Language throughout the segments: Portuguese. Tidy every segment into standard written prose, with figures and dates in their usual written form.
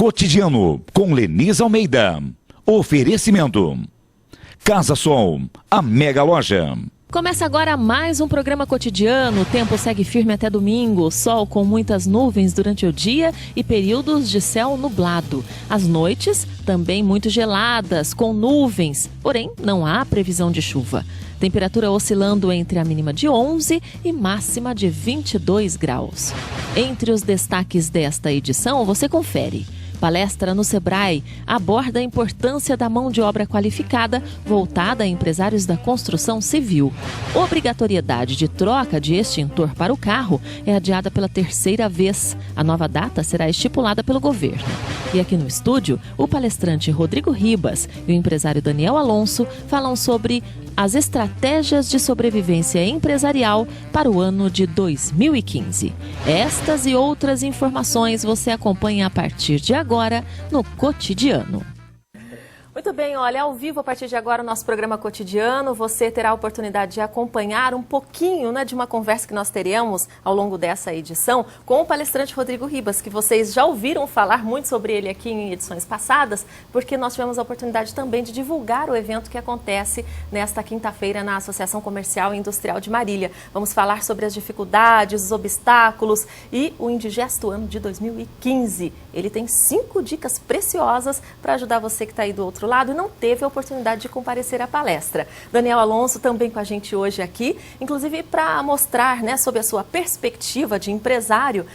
Cotidiano com Leniz Almeida. Oferecimento. Casa Sol, a mega loja. Começa agora mais um programa cotidiano. O tempo segue firme até domingo. Sol com muitas nuvens durante o dia e períodos de céu nublado. As noites também muito geladas, com nuvens. Porém, não há previsão de chuva. Temperatura oscilando entre a mínima de 11 e máxima de 22 graus. Entre os destaques desta edição, você confere. Palestra no Sebrae aborda a importância da mão de obra qualificada voltada a empresários da construção civil. Obrigatoriedade de troca de extintor para o carro é adiada pela terceira vez. A nova data será estipulada pelo governo. E aqui no estúdio, o palestrante Rodrigo Ribas e o empresário Daniel Alonso falam sobre as estratégias de sobrevivência empresarial para o ano de 2015. Estas e outras informações você acompanha a partir de agora no Cotidiano. Muito bem, olha, ao vivo a partir de agora o nosso programa cotidiano, você terá a oportunidade de acompanhar um pouquinho, de uma conversa que nós teremos ao longo dessa edição com o palestrante Rodrigo Ribas, que vocês já ouviram falar muito sobre ele aqui em edições passadas, porque nós tivemos a oportunidade também de divulgar o evento que acontece nesta quinta-feira na Associação Comercial e Industrial de Marília. Vamos falar sobre as dificuldades, os obstáculos e o indigesto ano de 2015. Ele tem 5 dicas preciosas para ajudar você que está aí do outro lado e não teve a oportunidade de comparecer à palestra. Daniel Alonso também com a gente hoje aqui, inclusive para mostrar, sob a sua perspectiva de empresário,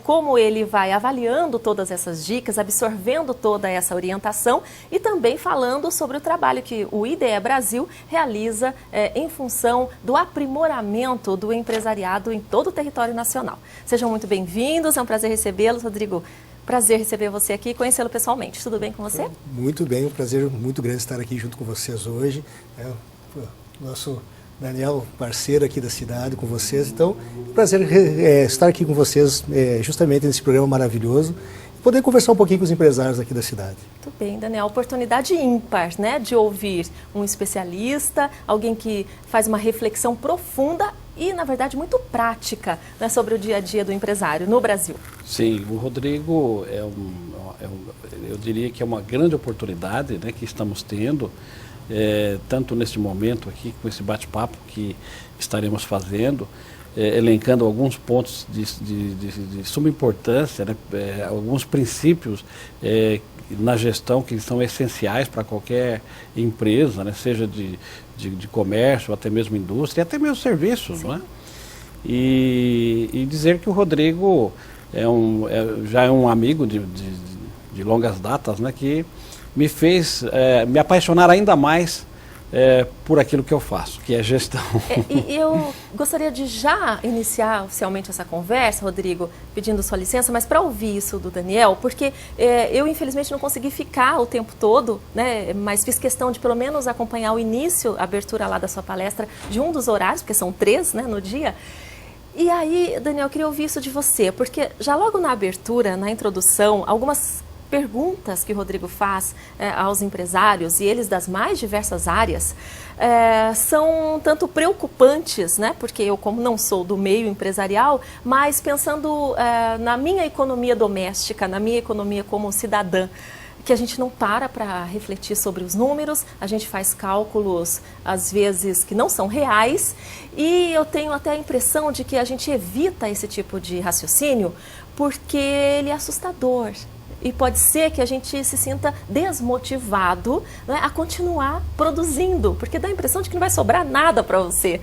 como ele vai avaliando todas essas dicas, absorvendo toda essa orientação e também falando sobre o trabalho que o IDE Brasil realiza em função do aprimoramento do empresariado em todo o território nacional. Sejam muito bem-vindos, é um prazer recebê-los, Rodrigo. Prazer receber você aqui e conhecê-lo pessoalmente. Tudo bem com você? Muito bem, um prazer muito grande estar aqui junto com vocês hoje. Nosso Daniel, parceiro aqui da cidade, com vocês. Então, prazer estar aqui com vocês justamente nesse programa maravilhoso. Poder conversar um pouquinho com os empresários aqui da cidade. Muito bem, Daniel. Oportunidade ímpar, de ouvir um especialista, alguém que faz uma reflexão profunda e, na verdade, muito prática sobre o dia a dia do empresário no Brasil. Sim, o Rodrigo eu diria que é uma grande oportunidade que estamos tendo, tanto neste momento aqui, com esse bate-papo que estaremos fazendo, elencando alguns pontos de suma importância, alguns princípios na gestão que são essenciais para qualquer empresa, seja de comércio, até mesmo indústria, até mesmo serviços, não é? E dizer que o Rodrigo já é um amigo de longas datas, que me fez me apaixonar ainda mais por aquilo que eu faço, que é gestão. E eu gostaria de já iniciar oficialmente essa conversa, Rodrigo, pedindo sua licença, mas para ouvir isso do Daniel, porque eu infelizmente não consegui ficar o tempo todo, mas fiz questão de pelo menos acompanhar o início, a abertura lá da sua palestra, de um dos horários, porque são 3 no dia. E aí, Daniel, eu queria ouvir isso de você, porque já logo na abertura, na introdução, algumas perguntas que o Rodrigo faz aos empresários, e eles das mais diversas áreas, são um tanto preocupantes, porque eu, como não sou do meio empresarial, mas pensando na minha economia doméstica, na minha economia como cidadã, que a gente não para refletir sobre os números, a gente faz cálculos, às vezes, que não são reais, e eu tenho até a impressão de que a gente evita esse tipo de raciocínio porque ele é assustador. E pode ser que a gente se sinta desmotivado a continuar produzindo, porque dá a impressão de que não vai sobrar nada para você.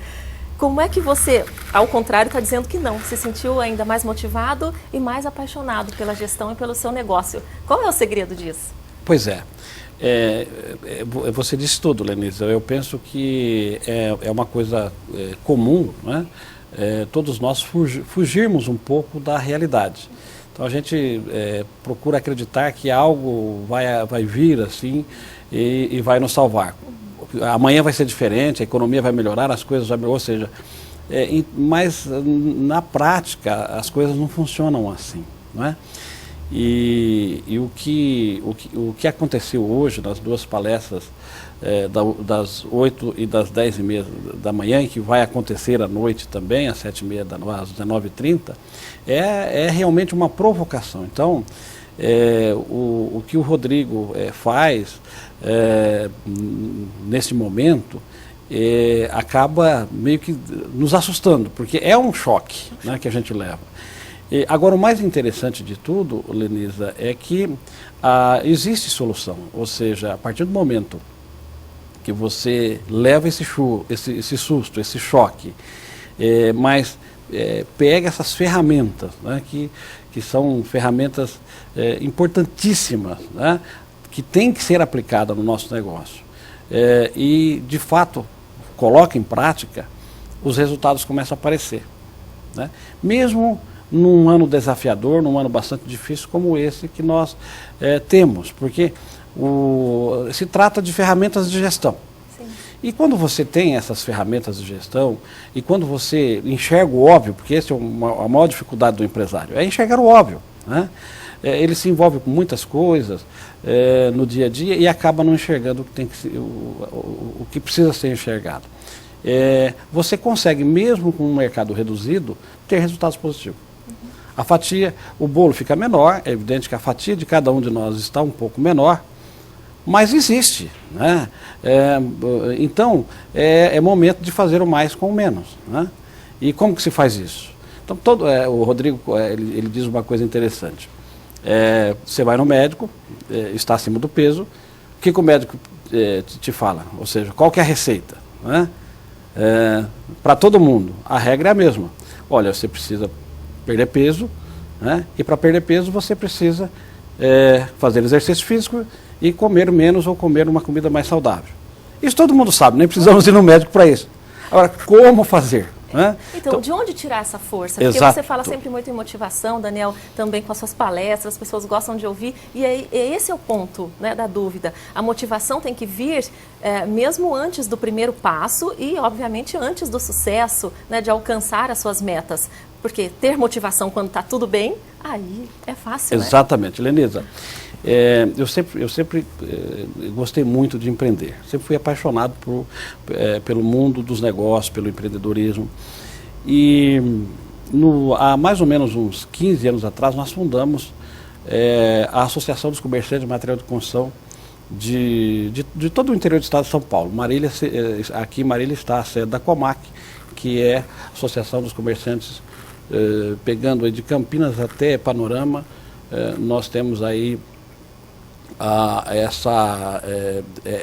Como é que você, ao contrário, está dizendo que não, se sentiu ainda mais motivado e mais apaixonado pela gestão e pelo seu negócio? Qual é o segredo disso? Pois é. Você disse tudo, Leniz. Eu penso que é uma coisa comum, todos nós fugirmos um pouco da realidade. Então a gente procura acreditar que algo vai vir assim e vai nos salvar. Amanhã vai ser diferente, a economia vai melhorar, as coisas vão melhorar, ou seja, mas na prática as coisas não funcionam assim, não é? E o que aconteceu hoje nas duas palestras das 8 e das 10h30 da manhã, e que vai acontecer à noite também, às 7h30, às 19h30, é realmente uma provocação. Então, O que o Rodrigo faz nesse momento acaba meio que nos assustando, porque é um choque, né, que a gente leva. Agora, o mais interessante de tudo, Lenisa, é que existe solução, ou seja, a partir do momento que você leva esse susto, esse choque, mas pega essas ferramentas, né, que são ferramentas importantíssimas, né, que tem que ser aplicada no nosso negócio, e de fato coloca em prática, os resultados começam a aparecer, né? Mesmo num ano desafiador, num ano bastante difícil como esse que nós temos, porque se trata de ferramentas de gestão. Sim. E quando você tem essas ferramentas de gestão, e quando você enxerga o óbvio, porque essa é a maior dificuldade do empresário, é enxergar o óbvio, né? Ele se envolve com muitas coisas no dia a dia e acaba não enxergando o que precisa ser enxergado. Você consegue, mesmo com um mercado reduzido, ter resultados positivos. A fatia, o bolo fica menor, é evidente que a fatia de cada um de nós está um pouco menor, mas existe, né? Então, é momento de fazer o mais com o menos, né? E como que se faz isso? Então, o Rodrigo ele diz uma coisa interessante. Você vai no médico, está acima do peso, o que o médico te fala? Ou seja, qual que é a receita, né? Para todo mundo, a regra é a mesma. Olha, você precisa perder peso, né? E para perder peso você precisa fazer exercício físico e comer menos ou comer uma comida mais saudável. Isso todo mundo sabe, nem precisamos ir no médico para isso. Agora, como fazer? Né? Então, de onde tirar essa força? Porque exato. Você fala sempre muito em motivação, Daniel, também com as suas palestras, as pessoas gostam de ouvir, e esse é o ponto, né, da dúvida. A motivação tem que vir mesmo antes do primeiro passo e, obviamente, antes do sucesso, né, de alcançar as suas metas. Porque ter motivação quando está tudo bem, aí é fácil, exatamente, né? Lenisa. Eu sempre gostei muito de empreender, sempre fui apaixonado pelo mundo dos negócios, pelo empreendedorismo. E há mais ou menos uns 15 anos atrás nós fundamos a Associação dos Comerciantes de Material de Construção de todo o interior do estado de São Paulo. Aqui em Marília está a sede da Comac, que é a Associação dos Comerciantes, pegando aí de Campinas até Panorama. Nós temos aí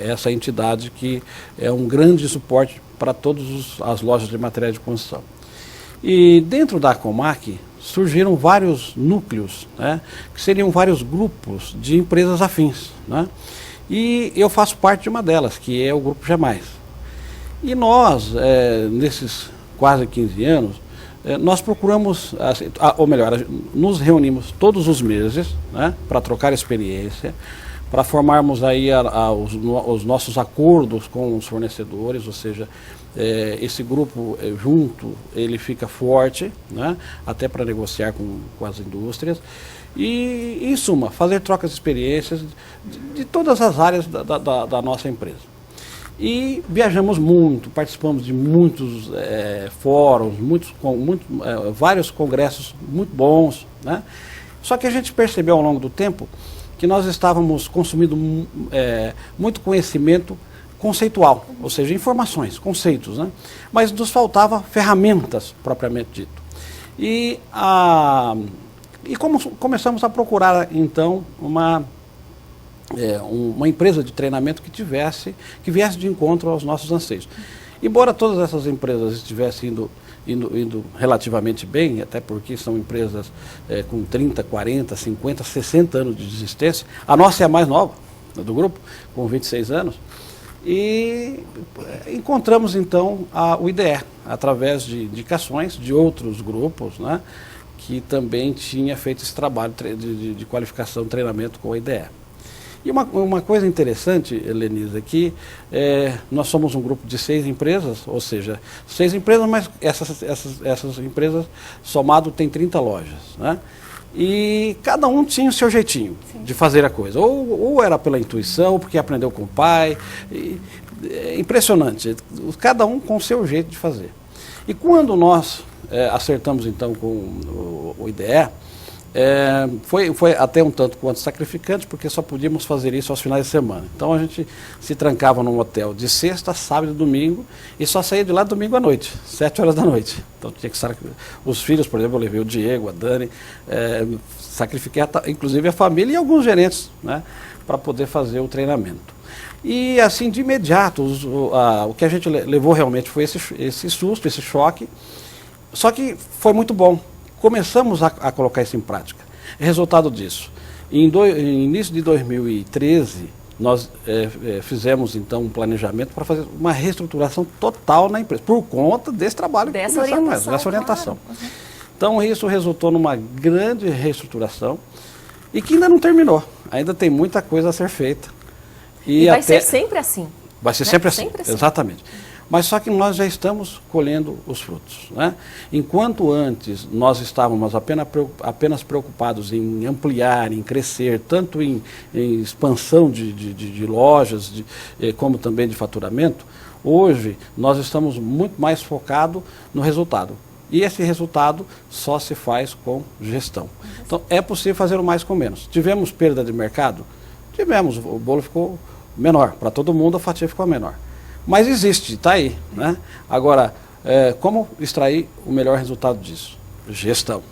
essa entidade que é um grande suporte para todas as lojas de material de construção. E dentro da Comac surgiram vários núcleos, né, que seriam vários grupos de empresas afins, né? E eu faço parte de uma delas, que é o Grupo G+. E nós, nesses quase 15 anos, nós procuramos, ou melhor, nos reunimos todos os meses, né, para trocar experiência, para formarmos aí os nossos acordos com os fornecedores, ou seja, esse grupo junto, ele fica forte, né, até para negociar com as indústrias. E, em suma, fazer trocas de experiências de todas as áreas da nossa empresa. E viajamos muito, participamos de muitos fóruns, vários congressos muito bons, né? Só que a gente percebeu ao longo do tempo que nós estávamos consumindo muito conhecimento conceitual, ou seja, informações, conceitos, né? Mas nos faltava ferramentas propriamente dito. E começamos a procurar, então, uma empresa de treinamento que viesse de encontro aos nossos anseios. Embora todas essas empresas estivessem indo relativamente bem, até porque são empresas com 30, 40, 50, 60 anos de existência, a nossa é a mais nova do grupo, com 26 anos, e encontramos então o IDE, através de indicações de outros grupos, né, que também tinha feito esse trabalho de qualificação e treinamento com a IDE. E uma coisa interessante, Lenisa, que nós somos um grupo de 6 empresas, ou seja, 6 empresas, mas essas empresas somado tem 30 lojas, né? E cada um tinha o seu jeitinho, sim, de fazer a coisa. Ou era pela intuição, porque aprendeu com o pai. Impressionante, cada um com o seu jeito de fazer. E quando nós acertamos então com o IDE, Foi até um tanto quanto sacrificante, porque só podíamos fazer isso aos finais de semana. Então a gente se trancava num hotel de sexta, sábado e domingo, e só saía de lá domingo à noite, 7 horas da noite. Então tinha que os filhos, por exemplo, eu levei o Diego, a Dani, sacrifiquei inclusive a família e alguns gerentes, né, para poder fazer o treinamento. E assim, de imediato, o que a gente levou realmente foi esse susto, esse choque, só que foi muito bom. Começamos a colocar isso em prática. Resultado disso, em início de 2013, nós fizemos então um planejamento para fazer uma reestruturação total na empresa, por conta desse trabalho dessa orientação. Claro. Uhum. Então isso resultou numa grande reestruturação e que ainda não terminou, ainda tem muita coisa a ser feita. E vai ser sempre assim. Vai ser, né? Sempre assim, exatamente. Mas só que nós já estamos colhendo os frutos, né? Enquanto antes nós estávamos apenas preocupados em ampliar, em crescer, tanto em expansão de lojas, como também de faturamento, hoje nós estamos muito mais focados no resultado. E esse resultado só se faz com gestão. Então é possível fazer o mais com menos. Tivemos perda de mercado? Tivemos, o bolo ficou menor, para todo mundo a fatia ficou menor. Mas existe, está aí, né? Agora, como extrair o melhor resultado disso? Gestão.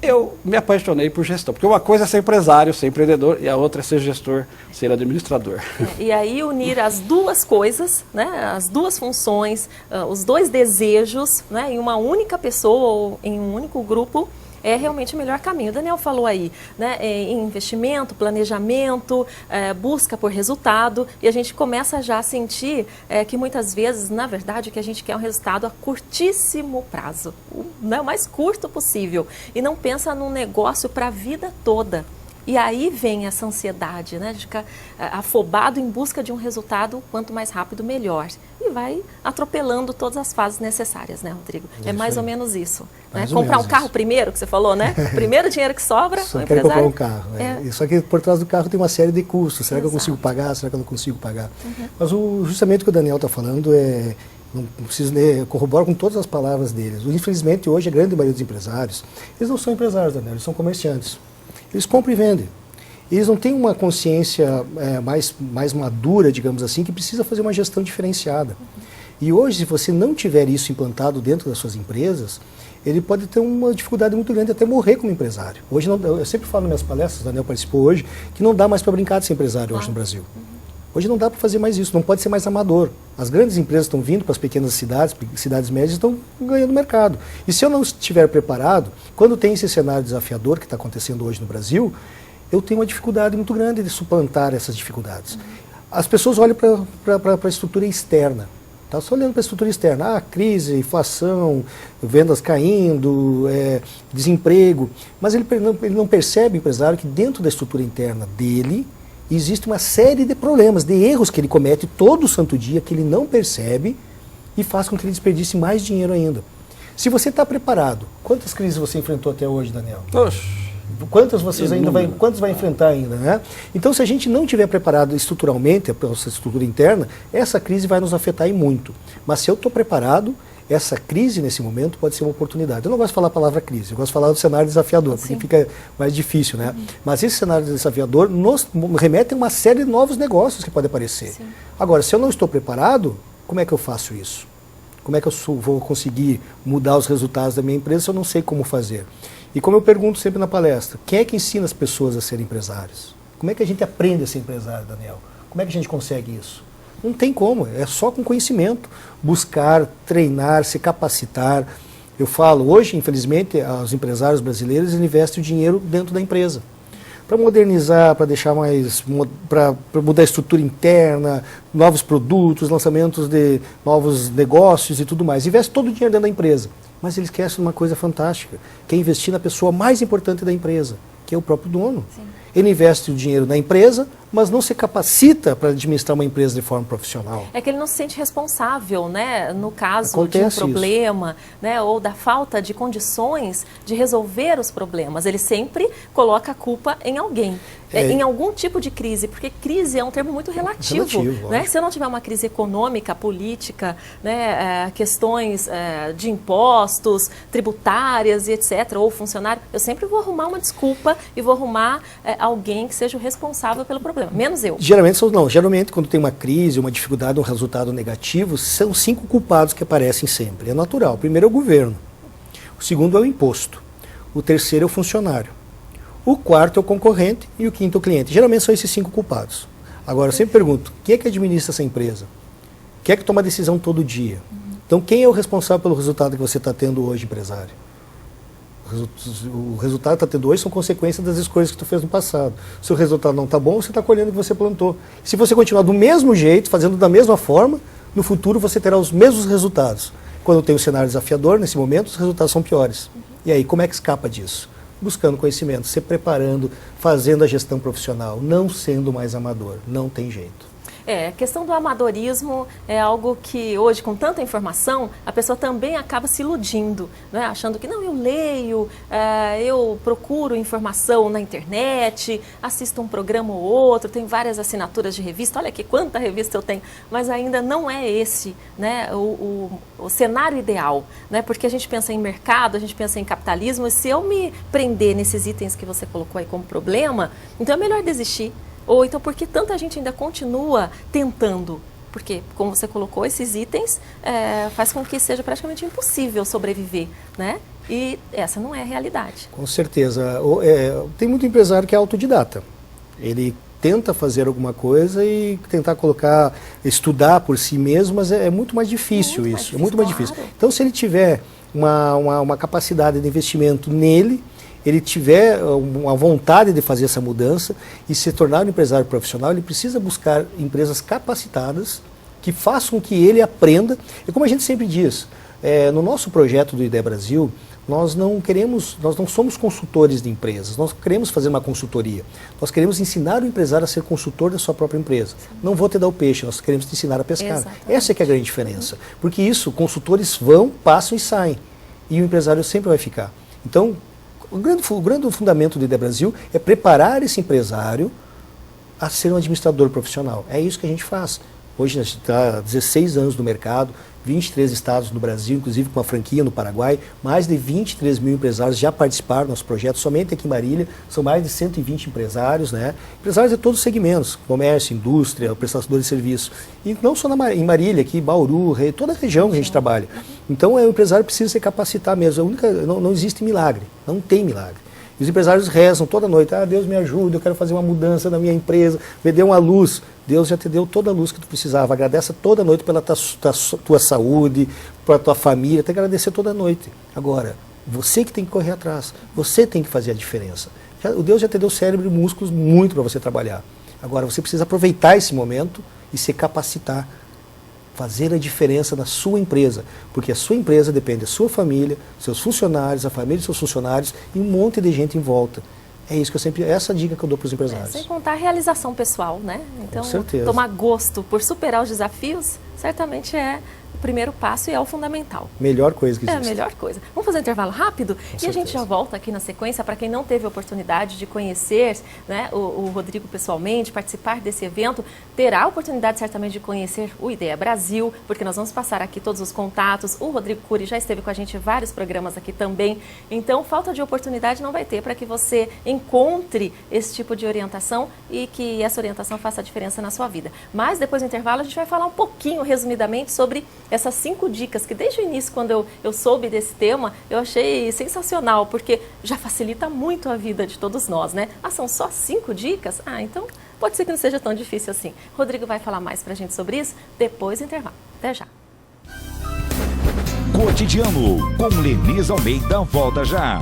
Eu me apaixonei por gestão, porque uma coisa é ser empresário, ser empreendedor, e a outra é ser gestor, ser administrador. E aí unir as duas coisas, né? As duas funções, os dois desejos, né? Em uma única pessoa ou em um único grupo, é realmente o melhor caminho. O Daniel falou aí, né, em investimento, planejamento, busca por resultado, e a gente começa já a sentir que muitas vezes, na verdade, o que a gente quer é um resultado a curtíssimo prazo, né, o mais curto possível, e não pensa num negócio para a vida toda. E aí vem essa ansiedade, né, de ficar afobado em busca de um resultado quanto mais rápido, melhor. E vai atropelando todas as fases necessárias, né, Rodrigo? É mais ou menos isso. Né? Comprar um carro primeiro, que você falou, né? Primeiro dinheiro que sobra, só quero comprar um carro. Só que por trás do carro tem uma série de custos. Será que eu consigo pagar? Será que eu não consigo pagar? Uhum. Mas justamente o que o Daniel está falando não preciso corroborar com todas as palavras deles. Infelizmente, hoje, a grande maioria dos empresários, eles não são empresários, Daniel, eles são comerciantes. Eles compram e vendem. Eles não têm uma consciência mais madura, digamos assim, que precisa fazer uma gestão diferenciada. E hoje, se você não tiver isso implantado dentro das suas empresas, ele pode ter uma dificuldade muito grande até morrer como empresário. Hoje, eu sempre falo nas minhas palestras, o Daniel participou hoje, que não dá mais para brincar de ser empresário hoje no Brasil. Hoje não dá para fazer mais isso, não pode ser mais amador. As grandes empresas estão vindo para as pequenas cidades médias estão ganhando mercado. E se eu não estiver preparado, quando tem esse cenário desafiador que está acontecendo hoje no Brasil, eu tenho uma dificuldade muito grande de suplantar essas dificuldades. As pessoas olham para a estrutura externa. Está só olhando para a estrutura externa. Crise, inflação, vendas caindo, desemprego. Mas ele não percebe, o empresário, que dentro da estrutura interna dele existe uma série de problemas, de erros que ele comete todo santo dia, que ele não percebe e faz com que ele desperdice mais dinheiro ainda. Se você está preparado, quantas crises você enfrentou até hoje, Daniel? Quantas quantas vai enfrentar ainda, né? Então, se a gente não estiver preparado estruturalmente, a nossa estrutura interna, essa crise vai nos afetar e muito. Mas se eu estou preparado, essa crise, nesse momento, pode ser uma oportunidade. Eu não gosto de falar a palavra crise, eu gosto de falar do cenário desafiador, porque fica mais difícil, né? Mas esse cenário desafiador nos remete a uma série de novos negócios que podem aparecer. Agora, se eu não estou preparado, como é que eu faço isso? Como é que eu vou conseguir mudar os resultados da minha empresa se eu não sei como fazer? E como eu pergunto sempre na palestra, quem é que ensina as pessoas a serem empresários? Como é que a gente aprende a ser empresário, Daniel? Como é que a gente consegue isso? Não tem como, é só com conhecimento. Buscar, treinar, se capacitar. Eu falo, hoje, infelizmente, os empresários brasileiros investem o dinheiro dentro da empresa. Para modernizar, para deixar para mudar a estrutura interna, novos produtos, lançamentos de novos negócios e tudo mais. Investe todo o dinheiro dentro da empresa. Mas eles esquecem uma coisa fantástica, que é investir na pessoa mais importante da empresa, que é o próprio dono. Ele investe o dinheiro na empresa, mas não se capacita para administrar uma empresa de forma profissional. É que ele não se sente responsável, né? No caso de um problema, né? Ou da falta de condições de resolver os problemas. Ele sempre coloca a culpa em alguém. em algum tipo de crise, porque crise é um termo muito relativo, né? Se eu não tiver uma crise econômica, política, né, questões de impostos, tributárias e etc., ou funcionário, eu sempre vou arrumar uma desculpa e vou arrumar alguém que seja o responsável pelo problema, menos eu. Geralmente quando tem uma crise, uma dificuldade, um resultado negativo, são 5 culpados que aparecem sempre. É natural. O primeiro é o governo, o segundo é o imposto, o terceiro é o funcionário, o quarto é o concorrente e o quinto é o cliente. Geralmente são esses 5 culpados. Agora, eu sempre pergunto, quem é que administra essa empresa? Quem é que toma a decisão todo dia? Então, quem é o responsável pelo resultado que você está tendo hoje, empresário? O resultado que está tendo hoje são consequências das escolhas que tu fez no passado. Se o resultado não está bom, você está colhendo o que você plantou. Se você continuar do mesmo jeito, fazendo da mesma forma, no futuro você terá os mesmos resultados. Quando tem um cenário desafiador, nesse momento, os resultados são piores. E aí, como é que escapa disso? Buscando conhecimento, se preparando, fazendo a gestão profissional, não sendo mais amador, não tem jeito. A questão do amadorismo é algo que hoje, com tanta informação, a pessoa também acaba se iludindo, né? Achando que, não, eu leio, eu procuro informação na internet, assisto um programa ou outro, tenho várias assinaturas de revista, olha aqui quanta revista eu tenho, mas ainda não é esse, né, o cenário ideal, né? Porque a gente pensa em mercado, a gente pensa em capitalismo, e se eu me prender nesses itens que você colocou aí como problema, então é melhor desistir. Ou então, por que tanta gente ainda continua tentando? Porque, como você colocou, esses itens faz com que seja praticamente impossível sobreviver, né? E essa não é a realidade. Com certeza. Tem muito empresário que é autodidata. Ele tenta fazer alguma coisa e tentar estudar por si mesmo, mas é muito mais difícil isso. É muito mais difícil. Então, se ele tiver uma capacidade de investimento nele, ele tiver uma vontade de fazer essa mudança e se tornar um empresário profissional, ele precisa buscar empresas capacitadas que façam com que ele aprenda. E como a gente sempre diz, no nosso projeto do IDEA Brasil, nós não somos consultores de empresas, nós queremos fazer uma consultoria. Nós queremos ensinar o empresário a ser consultor da sua própria empresa. Não vou te dar o peixe, nós queremos te ensinar a pescar. Exatamente. Essa é que é a grande diferença. Porque isso, consultores vão, passam e saem. E o empresário sempre vai ficar. Então, o grande fundamento do IDEA Brasil é preparar esse empresário a ser um administrador profissional. É isso que a gente faz. Hoje a gente está há 16 anos no mercado, 23 estados no Brasil, inclusive com uma franquia no Paraguai. Mais de 23 mil empresários já participaram do nosso projeto. Somente aqui em Marília são mais de 120 empresários, né? Empresários de todos os segmentos, comércio, indústria, prestadores de serviço. E não só em Marília, aqui Bauru, toda a região que a gente trabalha. Então o empresário precisa se capacitar mesmo. Não existe milagre, não tem milagre. Os empresários rezam toda noite, Deus me ajuda, eu quero fazer uma mudança na minha empresa, me dê uma luz. Deus já te deu toda a luz que tu precisava. Agradece toda noite pela tua saúde, pela tua família, tem que agradecer toda noite. Agora, você que tem que correr atrás, você tem que fazer a diferença. O Deus já te deu cérebro e músculos muito para você trabalhar. Agora, você precisa aproveitar esse momento e se capacitar. Fazer a diferença na sua empresa, porque a sua empresa depende da sua família, seus funcionários, a família dos seus funcionários e um monte de gente em volta. É isso que essa é a dica que eu dou para os empresários. Sem contar a realização pessoal, né? Então, com certeza. Tomar gosto por superar os desafios, certamente é o primeiro passo e é o fundamental. Melhor coisa que existe. É a melhor coisa. Vamos fazer um intervalo rápido? E a gente já volta aqui na sequência. Para quem não teve a oportunidade de conhecer, né, o Rodrigo pessoalmente, participar desse evento, terá a oportunidade certamente de conhecer o IDEA Brasil, porque nós vamos passar aqui todos os contatos. O Rodrigo Cury já esteve com a gente em vários programas aqui também. Então, falta de oportunidade não vai ter para que você encontre esse tipo de orientação e que essa orientação faça a diferença na sua vida. Mas depois do intervalo a gente vai falar um pouquinho, resumidamente, sobre essas 5 dicas que desde o início, quando eu soube desse tema, eu achei sensacional, porque já facilita muito a vida de todos nós, né? São só 5 dicas? Então pode ser que não seja tão difícil assim. Rodrigo vai falar mais pra gente sobre isso depois do intervalo. Até já. Cotidiano com Lenise Almeida, volta já.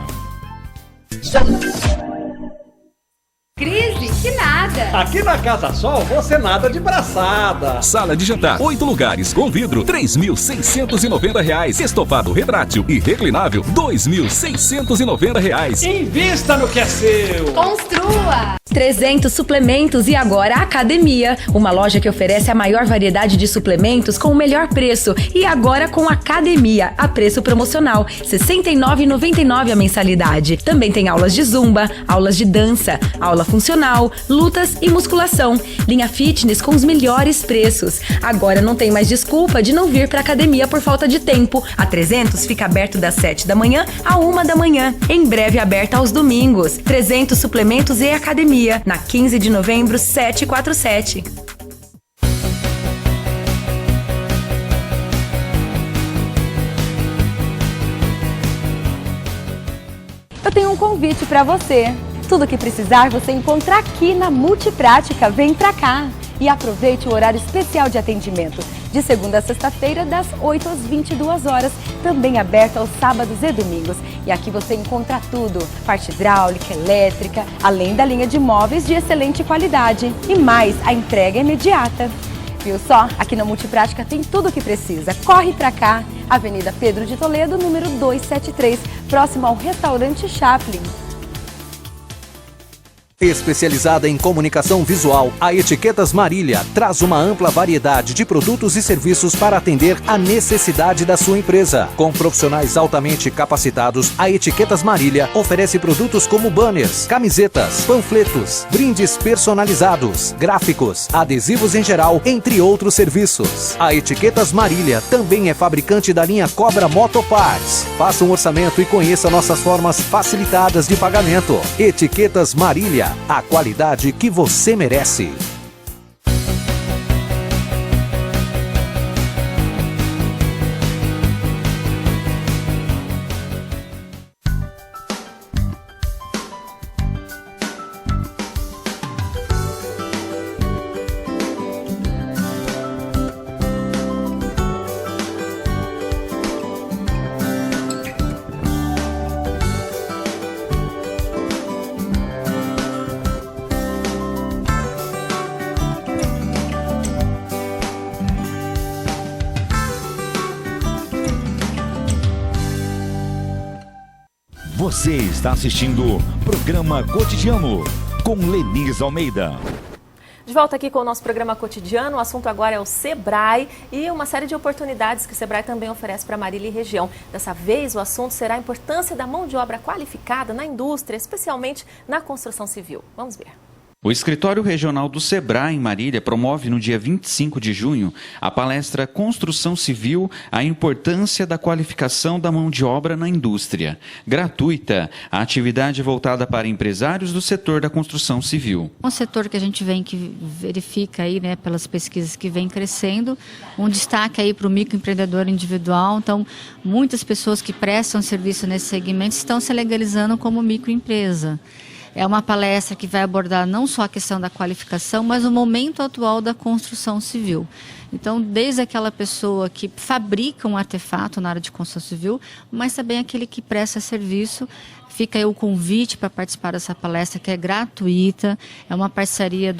Crise? Que nada! nada. Aqui na Casa Sol você nada de braçada. Sala de jantar, 8 lugares com vidro, R$ 3.690. Estofado retrátil e reclinável, R$ 2.690. Invista no que é seu. Construa. 300 suplementos e agora a Academia, uma loja que oferece a maior variedade de suplementos com o melhor preço e agora com Academia, a preço promocional, R$ 69,99 a mensalidade. Também tem aulas de zumba, aulas de dança, aula funcional, lutas e musculação. Linha fitness com os melhores preços. Agora não tem mais desculpa de não vir para Academia por falta de tempo. A 300 fica aberto das 7 da manhã à 1 da manhã. Em breve aberta aos domingos. 300 suplementos e Academia. Na 15 de novembro, 747. Eu tenho um convite para você. Tudo que precisar você encontra aqui na Multiprática. Vem pra cá e aproveite o horário especial de atendimento. De segunda a sexta-feira, das 8 às 22 horas. Também aberto aos sábados e domingos. E aqui você encontra tudo. Parte hidráulica, elétrica, além da linha de móveis de excelente qualidade. E mais, a entrega é imediata. Viu só? Aqui na Multiprática tem tudo o que precisa. Corre pra cá. Avenida Pedro de Toledo, número 273, próximo ao restaurante Chaplin. Especializada em comunicação visual, a Etiquetas Marília traz uma ampla variedade de produtos e serviços para atender a necessidade da sua empresa. Com profissionais altamente capacitados, a Etiquetas Marília oferece produtos como banners, camisetas, panfletos, brindes personalizados, gráficos, adesivos em geral, entre outros serviços. A Etiquetas Marília também é fabricante da linha Cobra Motoparts. Faça um orçamento e conheça nossas formas facilitadas de pagamento. Etiquetas Marília. A qualidade que você merece. Você está assistindo Programa Cotidiano com Leniz Almeida. De volta aqui com o nosso programa cotidiano, o assunto agora é o Sebrae e uma série de oportunidades que o Sebrae também oferece para Marília e região. Dessa vez o assunto será a importância da mão de obra qualificada na indústria, especialmente na construção civil. Vamos ver. O Escritório Regional do Sebrae em Marília promove no dia 25 de junho a palestra Construção Civil, a importância da qualificação da mão de obra na indústria. Gratuita, a atividade voltada para empresários do setor da construção civil. Um setor que a gente vem, que verifica aí, né, pelas pesquisas que vem crescendo, um destaque aí para o microempreendedor individual. Então, muitas pessoas que prestam serviço nesse segmento estão se legalizando como microempresa. É uma palestra que vai abordar não só a questão da qualificação, mas o momento atual da construção civil. Então, desde aquela pessoa que fabrica um artefato na área de construção civil, mas também aquele que presta serviço. Fica aí o convite para participar dessa palestra, que é gratuita. É uma parceria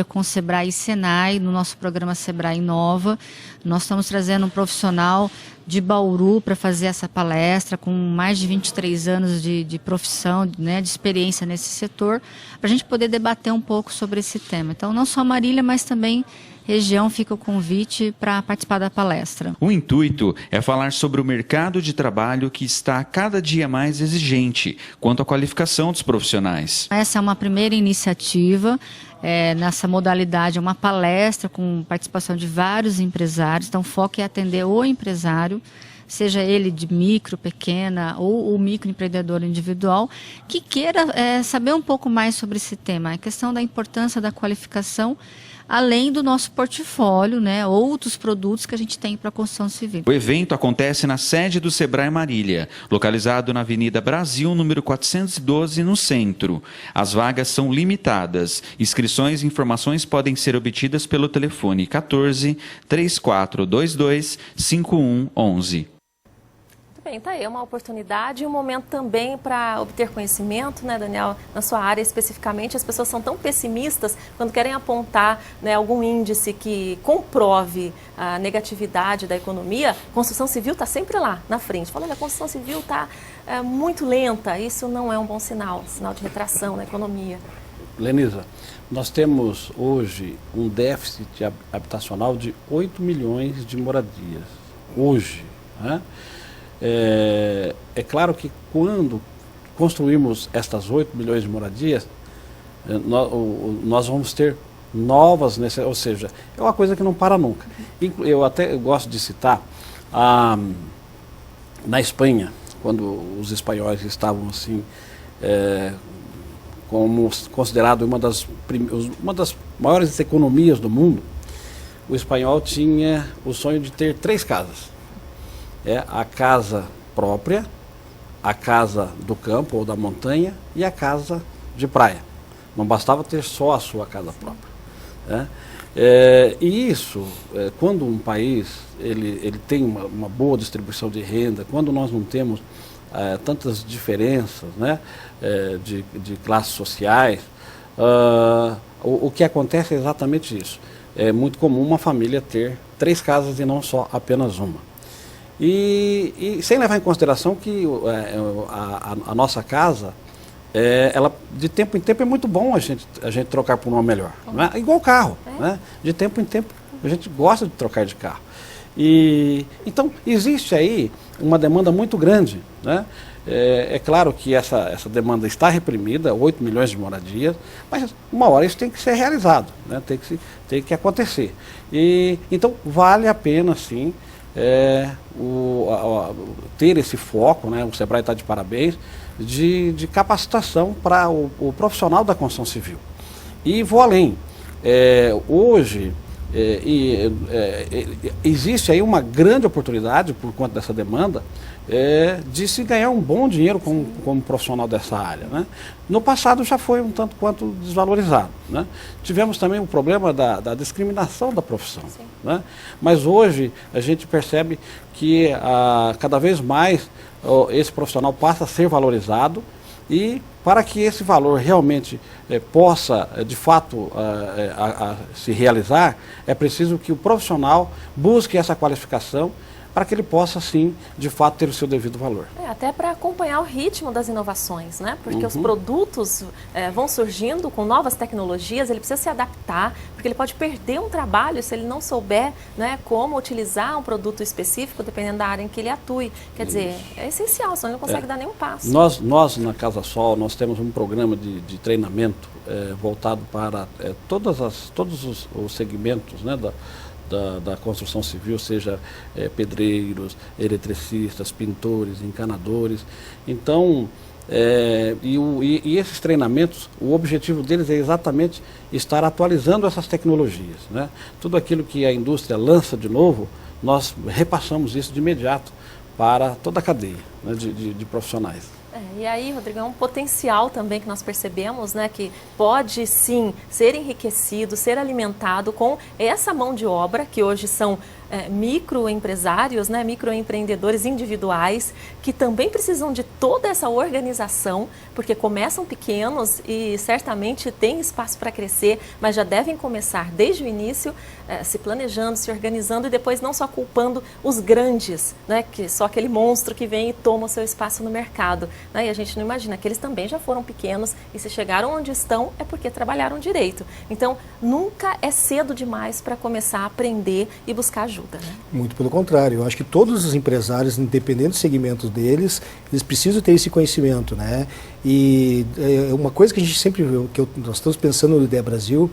com o Sebrae e Senai, no nosso programa Sebrae Inova. Nós estamos trazendo um profissional de Bauru para fazer essa palestra, com mais de 23 anos de profissão, né, de experiência nesse setor, para a gente poder debater um pouco sobre esse tema. Então, não só Marília, mas também região, fica o convite para participar da palestra. O intuito é falar sobre o mercado de trabalho que está cada dia mais exigente quanto à qualificação dos profissionais. Essa é uma primeira iniciativa. Nessa modalidade, uma palestra com participação de vários empresários. Então, o foco é atender o empresário, seja ele de micro, pequena ou o microempreendedor individual, que queira saber um pouco mais sobre esse tema. A questão da importância da qualificação, além do nosso portfólio, né, outros produtos que a gente tem para a construção civil. O evento acontece na sede do Sebrae Marília, localizado na Avenida Brasil, número 412, no centro. As vagas são limitadas. Inscrições e informações podem ser obtidas pelo telefone 14 3422 5111. Bem, tá aí, é uma oportunidade e um momento também para obter conhecimento, né, Daniel? Na sua área especificamente, as pessoas são tão pessimistas quando querem apontar, né, algum índice que comprove a negatividade da economia. A construção civil está sempre lá, na frente. Falando, a construção civil está muito lenta, isso não é um bom sinal de retração na economia. Lenisa, nós temos hoje um déficit habitacional de 8 milhões de moradias. Hoje, né? É claro que quando construirmos estas 8 milhões de moradias, nós vamos ter novas necessidades, ou seja, é uma coisa que não para nunca. Eu até gosto de citar, na Espanha, quando os espanhóis estavam assim, como considerado uma das maiores economias do mundo, o espanhol tinha o sonho de ter 3 casas. A casa própria, a casa do campo ou da montanha e a casa de praia. Não bastava ter só a sua casa própria. E isso, quando um país ele tem uma boa distribuição de renda, quando nós não temos tantas diferenças, né, de classes sociais, o que acontece é exatamente isso. É muito comum uma família ter 3 casas e não só apenas uma. E sem levar em consideração que a nossa casa, ela de tempo em tempo é muito bom a gente trocar por uma melhor. Né? Igual o carro, né? De tempo em tempo a gente gosta de trocar de carro. Então existe aí uma demanda muito grande, né? É claro que essa demanda está reprimida, 8 milhões de moradias, mas uma hora isso tem que ser realizado, né? Tem que acontecer. Então vale a pena sim ter esse foco, né? O Sebrae está de parabéns, de capacitação para o profissional da construção civil. E vou além. Hoje existe aí uma grande oportunidade, por conta dessa demanda, de se ganhar um bom dinheiro como profissional dessa área, né? No passado já foi um tanto quanto desvalorizado, né? Tivemos também o problema da discriminação da profissão, né? Mas hoje a gente percebe que cada vez mais esse profissional passa a ser valorizado, e para que esse valor realmente possa, de fato, se realizar, é preciso que o profissional busque essa qualificação para que ele possa, sim, de fato, ter o seu devido valor. Até para acompanhar o ritmo das inovações, né? Porque os produtos vão surgindo com novas tecnologias, ele precisa se adaptar, porque ele pode perder um trabalho se ele não souber, né, como utilizar um produto específico, dependendo da área em que ele atue. Quer dizer, é essencial, senão ele não consegue dar nenhum passo. Nós na Casa Sol, nós temos um programa de treinamento voltado para todos os segmentos, né, da construção civil, seja pedreiros, eletricistas, pintores, encanadores. Então, e esses treinamentos, o objetivo deles é exatamente estar atualizando essas tecnologias, né? Tudo aquilo que a indústria lança de novo, nós repassamos isso de imediato para toda a cadeia, né, de profissionais. E aí, Rodrigo, é um potencial também que nós percebemos, né, que pode sim ser enriquecido, ser alimentado com essa mão de obra, que hoje são microempresários, né, microempreendedores individuais, que também precisam de toda essa organização, porque começam pequenos e certamente têm espaço para crescer, mas já devem começar desde o início, se planejando, se organizando e depois não só culpando os grandes, né, que só aquele monstro que vem e toma o seu espaço no mercado. Né, e a gente não imagina que eles também já foram pequenos e se chegaram onde estão é porque trabalharam direito. Então, nunca é cedo demais para começar a aprender e buscar ajuda. Né? Muito pelo contrário, eu acho que todos os empresários, independente do segmento deles, eles precisam ter esse conhecimento, né? E uma coisa que a gente sempre, nós estamos pensando no Ideia Brasil,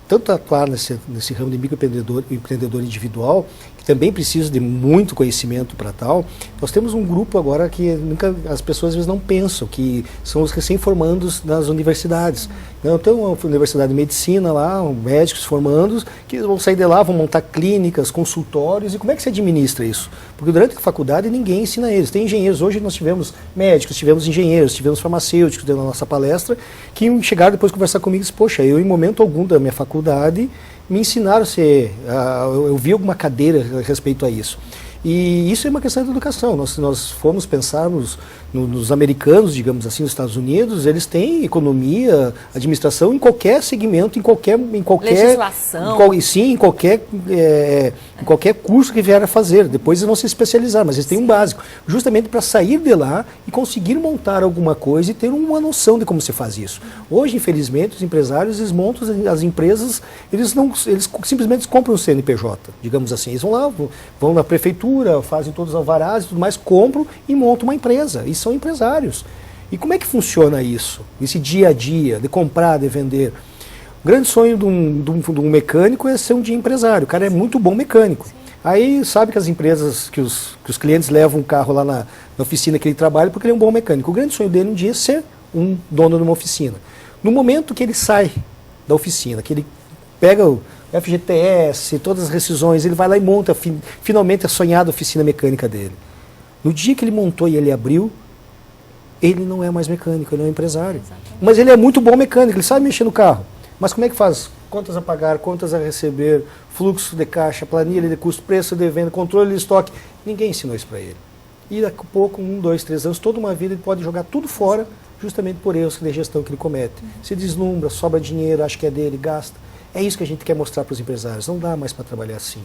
tanto atuar nesse ramo de microempreendedor individual, que também precisa de muito conhecimento para tal. Nós temos um grupo agora que as pessoas às vezes não pensam, que são os recém-formandos das universidades. Então, uma universidade de medicina lá, médicos formandos, que vão sair de lá, vão montar clínicas, consultórios, e como é que se administra isso? Porque durante a faculdade ninguém ensina eles. Tem engenheiros, hoje nós tivemos médicos, tivemos engenheiros, tivemos farmacêuticos dentro da nossa palestra, que chegaram depois conversar comigo e disseram, poxa, eu em momento algum da minha faculdade me ensinaram eu vi alguma cadeira a respeito a isso. E isso é uma questão de educação. Nós fomos pensar nos americanos, digamos assim, nos Estados Unidos, eles têm economia, administração em qualquer segmento, em qualquer legislação. Em qualquer curso que vier a fazer. Depois eles vão se especializar, mas eles têm um básico, justamente para sair de lá e conseguir montar alguma coisa e ter uma noção de como se faz isso. Hoje, infelizmente, os empresários, eles montam as empresas, eles simplesmente compram o CNPJ, digamos assim. Eles vão lá, vão na prefeitura, fazem todos os alvarás e tudo mais, compram e montam uma empresa. E são empresários. E como é que funciona isso? Esse dia a dia, de comprar, de vender. O grande sonho de um mecânico é ser um dia empresário. O cara é muito bom mecânico. Aí sabe que as empresas, que os clientes levam o carro lá na oficina que ele trabalha porque ele é um bom mecânico. O grande sonho dele um dia é ser um dono de uma oficina. No momento que ele sai da oficina, que ele pega o FGTS, todas as rescisões, ele vai lá e monta finalmente a sonhada oficina mecânica dele. No dia que ele montou e ele abriu, ele não é mais mecânico, ele é um empresário. Exatamente. Mas ele é muito bom mecânico, ele sabe mexer no carro. Mas como é que faz? Contas a pagar, contas a receber, fluxo de caixa, planilha de custo, preço de venda, controle de estoque. Ninguém ensinou isso para ele. E daqui a pouco, 1, 2, 3 anos, toda uma vida ele pode jogar tudo fora, justamente por erros de gestão que ele comete. Se deslumbra, sobra dinheiro, acha que é dele, gasta. É isso que a gente quer mostrar para os empresários. Não dá mais para trabalhar assim.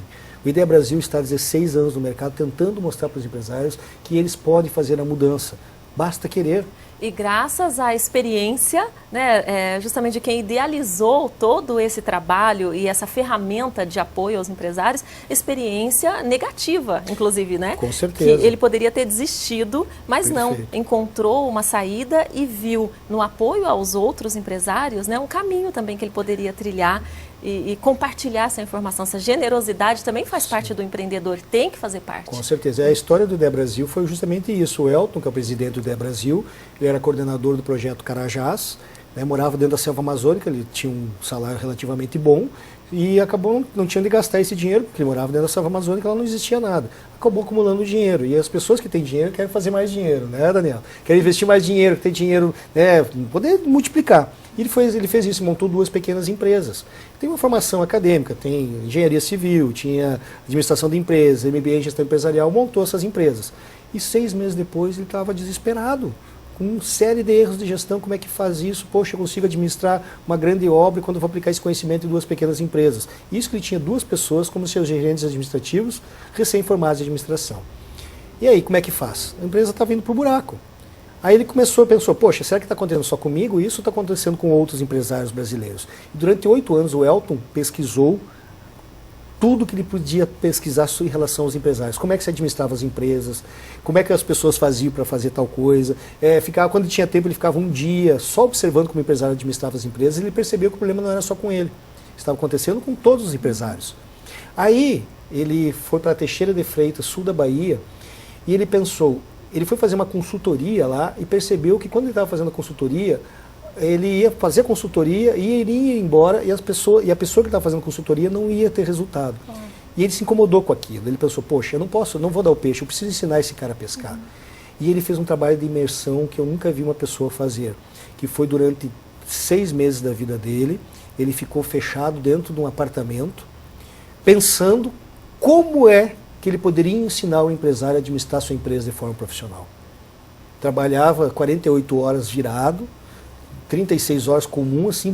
O Ideia Brasil está há 16 anos no mercado tentando mostrar para os empresários que eles podem fazer a mudança. Basta querer. E graças à experiência, né, justamente de quem idealizou todo esse trabalho e essa ferramenta de apoio aos empresários, experiência negativa, inclusive, né? Com certeza. Que ele poderia ter desistido, mas Perfeito. não, encontrou uma saída e viu no apoio aos outros empresários, né, um caminho também que ele poderia trilhar e compartilhar essa informação. Essa generosidade também faz parte do empreendedor, tem que fazer parte. Com certeza. A história do Ideia Brasil foi justamente isso. O Elton, que é o presidente do Ideia Brasil, ele era coordenador do projeto Carajás, né, morava dentro da selva amazônica, ele tinha um salário relativamente bom e acabou não tinha de gastar esse dinheiro, porque ele morava dentro da selva amazônica, lá não existia nada. Acabou acumulando dinheiro. E as pessoas que têm dinheiro querem fazer mais dinheiro, né, Daniel? Querem investir mais dinheiro, ter dinheiro, né, poder multiplicar. E ele fez isso, montou 2 pequenas empresas. Tem uma formação acadêmica, tem engenharia civil, tinha administração de empresas, MBA em gestão empresarial, montou essas empresas. E 6 meses depois ele estava desesperado, com uma série de erros de gestão, como é que faz isso? Poxa, eu consigo administrar uma grande obra quando eu vou aplicar esse conhecimento em 2 pequenas empresas. Isso que ele tinha 2 pessoas como seus gerentes administrativos, recém-formados de administração. E aí, como é que faz? A empresa estava indo para o buraco. Aí ele pensou, poxa, será que está acontecendo só comigo? Isso está acontecendo com outros empresários brasileiros. E durante 8 anos o Elton pesquisou tudo que ele podia pesquisar em relação aos empresários. Como é que se administrava as empresas, como é que as pessoas faziam para fazer tal coisa. Quando tinha tempo ele ficava um dia só observando como o empresário administrava as empresas e ele percebeu que o problema não era só com ele. Estava acontecendo com todos os empresários. Aí ele foi para Teixeira de Freitas, sul da Bahia, e ele pensou, ele foi fazer uma consultoria lá e percebeu que quando ele estava fazendo a consultoria, ele ia fazer a consultoria e iria embora e a pessoa que estava fazendo a consultoria não ia ter resultado. E ele se incomodou com aquilo. Ele pensou, poxa, eu não vou dar o peixe, eu preciso ensinar esse cara a pescar. E ele fez um trabalho de imersão que eu nunca vi uma pessoa fazer, que foi durante 6 meses da vida dele. Ele ficou fechado dentro de um apartamento, pensando como é que ele poderia ensinar o empresário a administrar sua empresa de forma profissional. Trabalhava 48 horas virado, 36 horas comum, assim,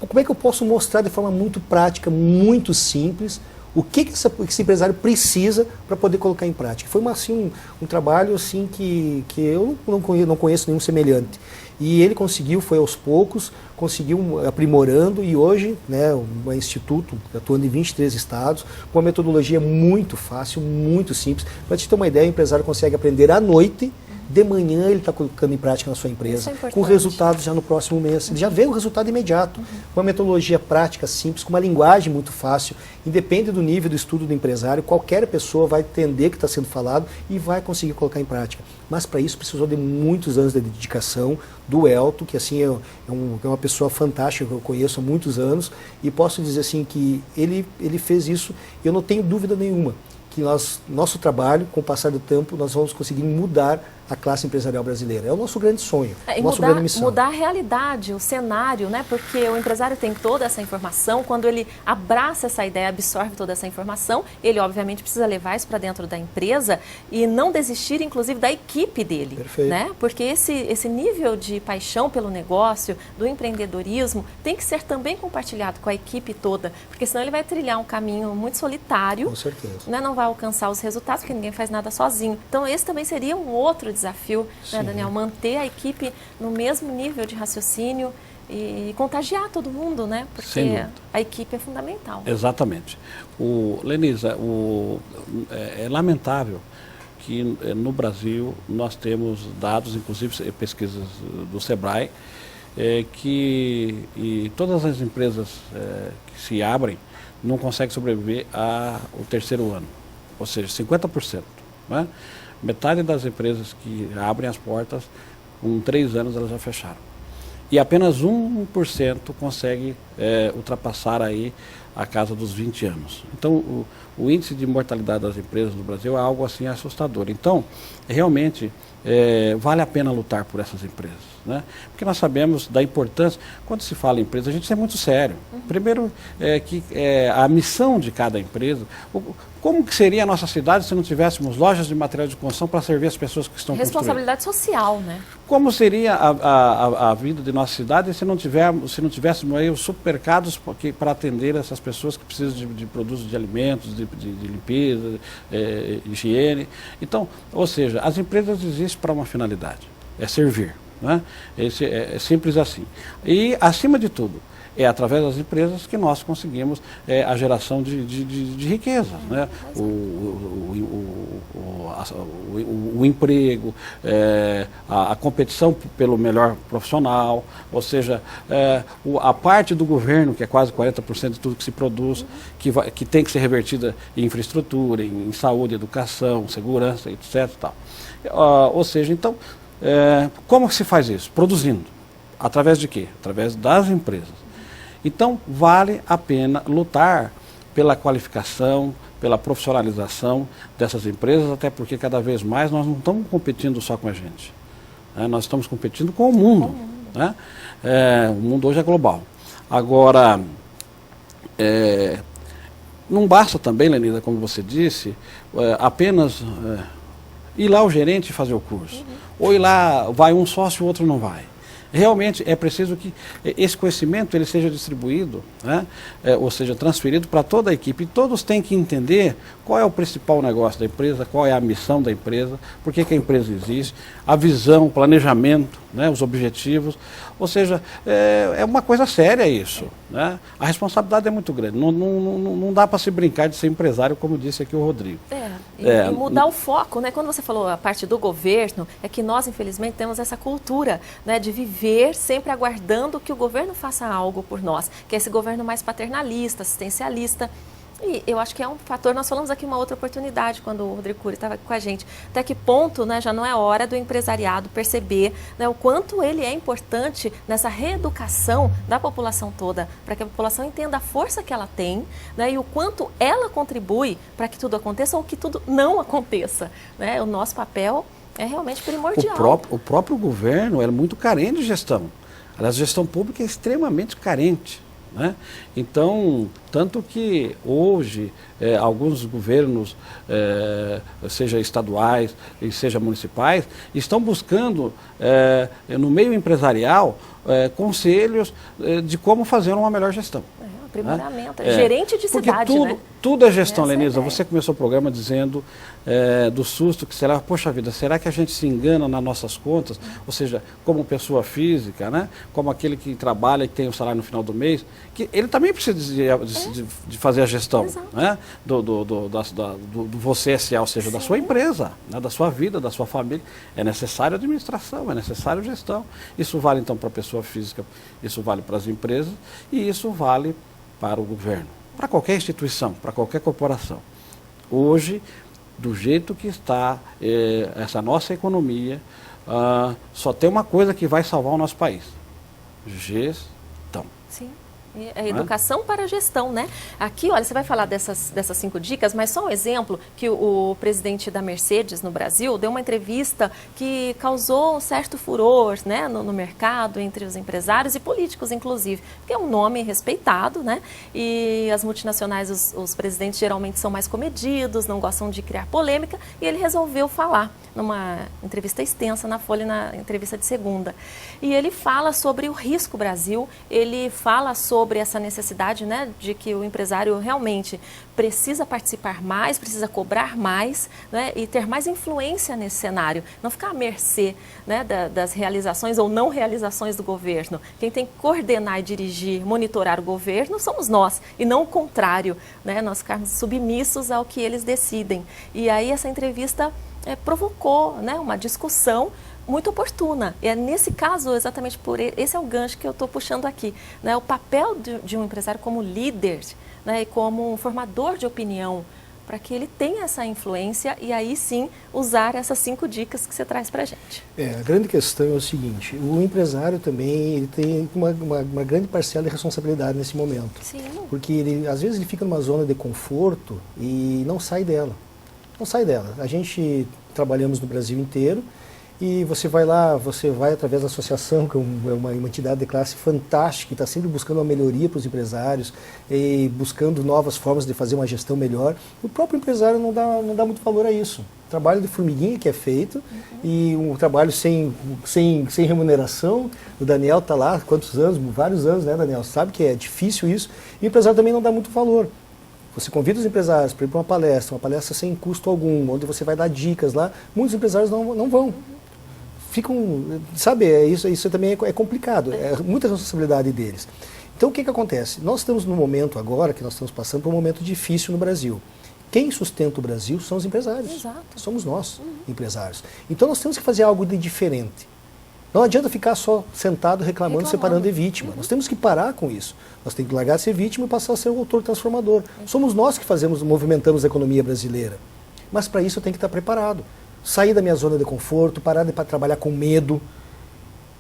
como é que eu posso mostrar de forma muito prática, muito simples, o que esse empresário precisa para poder colocar em prática. Foi um trabalho assim, que eu não conheço nenhum semelhante. E ele conseguiu, foi aos poucos, conseguiu aprimorando e hoje, né, um instituto atuando em 23 estados, com uma metodologia muito fácil, muito simples. Para te ter uma ideia, o empresário consegue aprender à noite, de manhã ele está colocando em prática na sua empresa, com resultados já no próximo mês. Ele já vê o resultado imediato, com uma metodologia prática, simples, com uma linguagem muito fácil, independe do nível do estudo do empresário, qualquer pessoa vai entender o que está sendo falado e vai conseguir colocar em prática. Mas para isso precisou de muitos anos de dedicação do Elton, que assim é uma pessoa fantástica, que eu conheço há muitos anos, e posso dizer assim que ele fez isso, eu não tenho dúvida nenhuma, que nosso trabalho, com o passar do tempo, nós vamos conseguir mudar a classe empresarial brasileira. É o nosso grande sonho, E nossa grande missão. mudar a realidade, o cenário, né? Porque o empresário tem toda essa informação, quando ele abraça essa ideia, absorve toda essa informação, ele obviamente precisa levar isso para dentro da empresa e não desistir, inclusive, da equipe dele. Perfeito. Né? Porque esse nível de paixão pelo negócio, do empreendedorismo, tem que ser também compartilhado com a equipe toda, porque senão ele vai trilhar um caminho muito solitário. Com certeza. Né? Não vai alcançar os resultados, porque ninguém faz nada sozinho. Então, esse também seria um outro desafio, né, Daniel? Manter a equipe no mesmo nível de raciocínio e contagiar todo mundo, né? Porque a equipe é fundamental. Exatamente. Lenisa, é lamentável que no Brasil nós temos dados, inclusive pesquisas do Sebrae, que todas as empresas que se abrem não conseguem sobreviver ao terceiro ano, ou seja, 50%. Né? Metade das empresas que abrem as portas, com 3 anos elas já fecharam. E apenas 1% consegue ultrapassar aí a casa dos 20 anos. Então, o índice de mortalidade das empresas no Brasil é algo assim assustador. Então, realmente, vale a pena lutar por essas empresas. Né? Porque nós sabemos da importância, quando se fala em empresa, a gente é muito sério. Primeiro, a missão de cada empresa. Como que seria a nossa cidade se não tivéssemos lojas de material de construção para servir as pessoas que estão construindo? Responsabilidade social, né? Como seria a vida de nossa cidade se não tivéssemos aí os supermercados para atender essas pessoas que precisam de produtos de alimentos, de limpeza, higiene? Então, ou seja, as empresas existem para uma finalidade, é servir. Né? É simples assim. E, acima de tudo, é através das empresas que nós conseguimos a geração de riqueza, né? O emprego, a competição pelo melhor profissional, ou seja, a parte do governo, que é quase 40% de tudo que se produz, que tem que ser revertida em infraestrutura, em saúde, educação, segurança, etc. Tal. Ou seja, então, como que se faz isso? Produzindo. Através de quê? Através das empresas. Então, vale a pena lutar pela qualificação, pela profissionalização dessas empresas, até porque cada vez mais nós não estamos competindo só com a gente. Né? Nós estamos competindo com o mundo. Né? O mundo hoje é global. Agora, não basta também, Lenida, como você disse, apenas ir lá o gerente fazer o curso. Ou ir lá, vai um sócio e o outro não vai. Realmente é preciso que esse conhecimento ele seja distribuído, né? Ou seja, transferido para toda a equipe. E todos têm que entender qual é o principal negócio da empresa, qual é a missão da empresa, por que a empresa existe, a visão, o planejamento, né? Os objetivos. Ou seja, é uma coisa séria isso. Né? A responsabilidade é muito grande. Não dá para se brincar de ser empresário, como disse aqui o Rodrigo. E mudar o foco, né? Quando você falou a parte do governo, é que nós, infelizmente, temos essa cultura, né, de viver sempre aguardando que o governo faça algo por nós, que é esse governo mais paternalista, assistencialista. E eu acho que é um fator, nós falamos aqui uma outra oportunidade quando o Rodrigo Cury estava aqui com a gente, até que ponto, né, já não é hora do empresariado perceber, né, o quanto ele é importante nessa reeducação da população toda, para que a população entenda a força que ela tem, né, e o quanto ela contribui para que tudo aconteça ou que tudo não aconteça. Né? O nosso papel é realmente primordial. O próprio governo é muito carente de gestão. A gestão pública é extremamente carente. Né? Então, tanto que hoje alguns governos, seja estaduais e seja municipais, estão buscando no meio empresarial conselhos de como fazer uma melhor gestão. Aprimoramento, gerente de cidade, porque né? Tudo é gestão, Lenisa. Você começou o programa dizendo do susto que será, poxa vida, será que a gente se engana nas nossas contas? Ou seja, como pessoa física, né? Como aquele que trabalha e que tem o salário no final do mês, que ele também precisa de fazer a gestão, né? do você S.A., ou seja, da sua empresa, né? Da sua vida, da sua família. É necessário administração, é necessário gestão. Isso vale então para a pessoa física, isso vale para as empresas e isso vale para o governo, para qualquer instituição, para qualquer corporação. Hoje, do jeito que está essa nossa economia, só tem uma coisa que vai salvar o nosso país: gestão. Sim. É educação para a gestão, né? Aqui, olha, você vai falar dessas 5 dicas, mas só um exemplo que o presidente da Mercedes no Brasil deu uma entrevista que causou um certo furor, né, no mercado, entre os empresários e políticos, inclusive, porque é um nome respeitado, né? E as multinacionais, os presidentes geralmente são mais comedidos, não gostam de criar polêmica, e ele resolveu falar numa entrevista extensa na Folha, na entrevista de segunda. E ele fala sobre o risco Brasil, ele fala sobre essa necessidade, né, de que o empresário realmente precisa participar mais, precisa cobrar mais, né, e ter mais influência nesse cenário, não ficar à mercê, né, das realizações ou não realizações do governo. Quem tem que coordenar e dirigir, monitorar o governo somos nós, e não o contrário, né, nós ficarmos submissos ao que eles decidem. E aí essa entrevista provocou, né, uma discussão muito oportuna. E é nesse caso, exatamente por esse é o gancho que eu estou puxando aqui, né, o papel de um empresário como líder, né, e como um formador de opinião, para que ele tenha essa influência e aí sim usar essas 5 dicas que você traz para a gente. A grande questão é o seguinte, o empresário também ele tem uma grande parcela de responsabilidade nesse momento. Sim. Porque às vezes ele fica numa zona de conforto e não sai dela. Não sai dela. A gente trabalhamos no Brasil inteiro e você vai lá, você vai através da associação, que é uma entidade de classe fantástica, que está sempre buscando uma melhoria para os empresários e buscando novas formas de fazer uma gestão melhor. O próprio empresário não dá muito valor a isso. O trabalho de formiguinha que é feito e um trabalho sem remuneração. O Daniel está lá há quantos anos? Vários anos, né, Daniel? Sabe que é difícil isso. E o empresário também não dá muito valor. Você convida os empresários para ir para uma palestra sem custo algum, onde você vai dar dicas lá, muitos empresários não vão. Ficam, sabe, isso também é complicado, é muita responsabilidade deles. Então o que acontece? Nós estamos num momento agora, que nós estamos passando por um momento difícil no Brasil. Quem sustenta o Brasil são os empresários. Exato. Somos nós, empresários. Então nós temos que fazer algo de diferente. Não adianta ficar só sentado reclamando, separando de vítima. Nós temos que parar com isso. Nós temos que largar de ser vítima e passar a ser um autor transformador. Somos nós que movimentamos a economia brasileira. Mas para isso eu tenho que estar preparado. Sair da minha zona de conforto, parar de trabalhar com medo.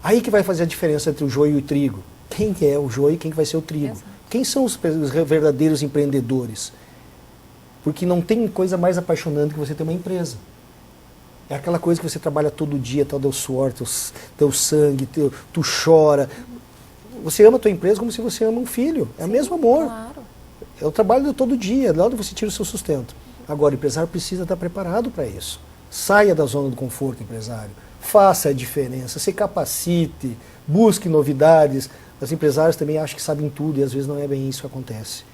Aí que vai fazer a diferença entre o joio e o trigo. Quem é o joio e quem vai ser o trigo? Exato. Quem são os verdadeiros empreendedores? Porque não tem coisa mais apaixonante que você ter uma empresa. É aquela coisa que você trabalha todo dia, teu suor, teu sangue, tu chora. Você ama a tua empresa como se você ama um filho. É o mesmo amor. Claro. É o trabalho de todo dia, lá onde você tira o seu sustento. Agora, o empresário precisa estar preparado para isso. Saia da zona do conforto, empresário. Faça a diferença, se capacite, busque novidades. Os empresários também acham que sabem tudo e às vezes não é bem isso que acontece.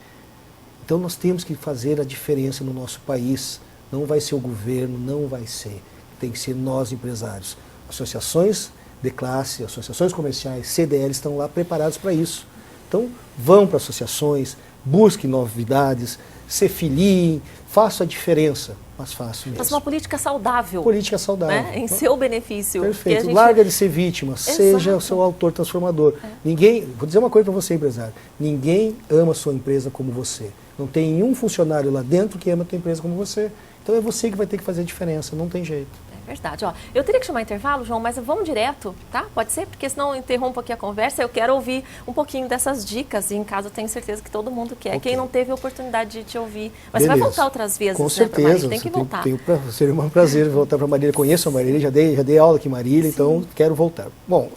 Então nós temos que fazer a diferença no nosso país. Não vai ser o governo, não vai ser. Tem que ser nós, empresários. Associações de classe, associações comerciais, CDL estão lá preparados para isso. Então, vão para associações, busquem novidades, se filiem, façam a diferença, mas façam mesmo. Faça uma política saudável. Política saudável. Né? Em seu benefício. Perfeito. Gente... Larga de ser vítima, seja o seu autor transformador. Ninguém, vou dizer uma coisa para você, empresário, ninguém ama a sua empresa como você. Não tem nenhum funcionário lá dentro que ama a tua empresa como você. Então é você que vai ter que fazer a diferença, não tem jeito. Verdade. Ó, eu teria que chamar intervalo, João, mas vamos direto, tá? Pode ser? Porque senão eu interrompo aqui a conversa. Eu quero ouvir um pouquinho dessas dicas e em casa eu tenho certeza que todo mundo quer. Okay. Quem não teve a oportunidade de te ouvir. Mas beleza. Você vai voltar outras vezes, com né, certeza. Tem que voltar. Seria um prazer voltar para Marília. Conheço a Marília, já dei aula aqui em Marília, então quero voltar. Bom,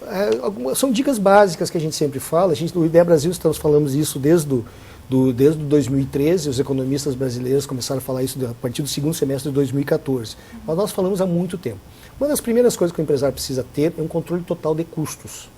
são dicas básicas que a gente sempre fala. No Ideia Brasil estamos falando isso desde 2013, os economistas brasileiros começaram a falar isso a partir do segundo semestre de 2014. Mas nós falamos há muito tempo. Uma das primeiras coisas que o empresário precisa ter é um controle total de custos.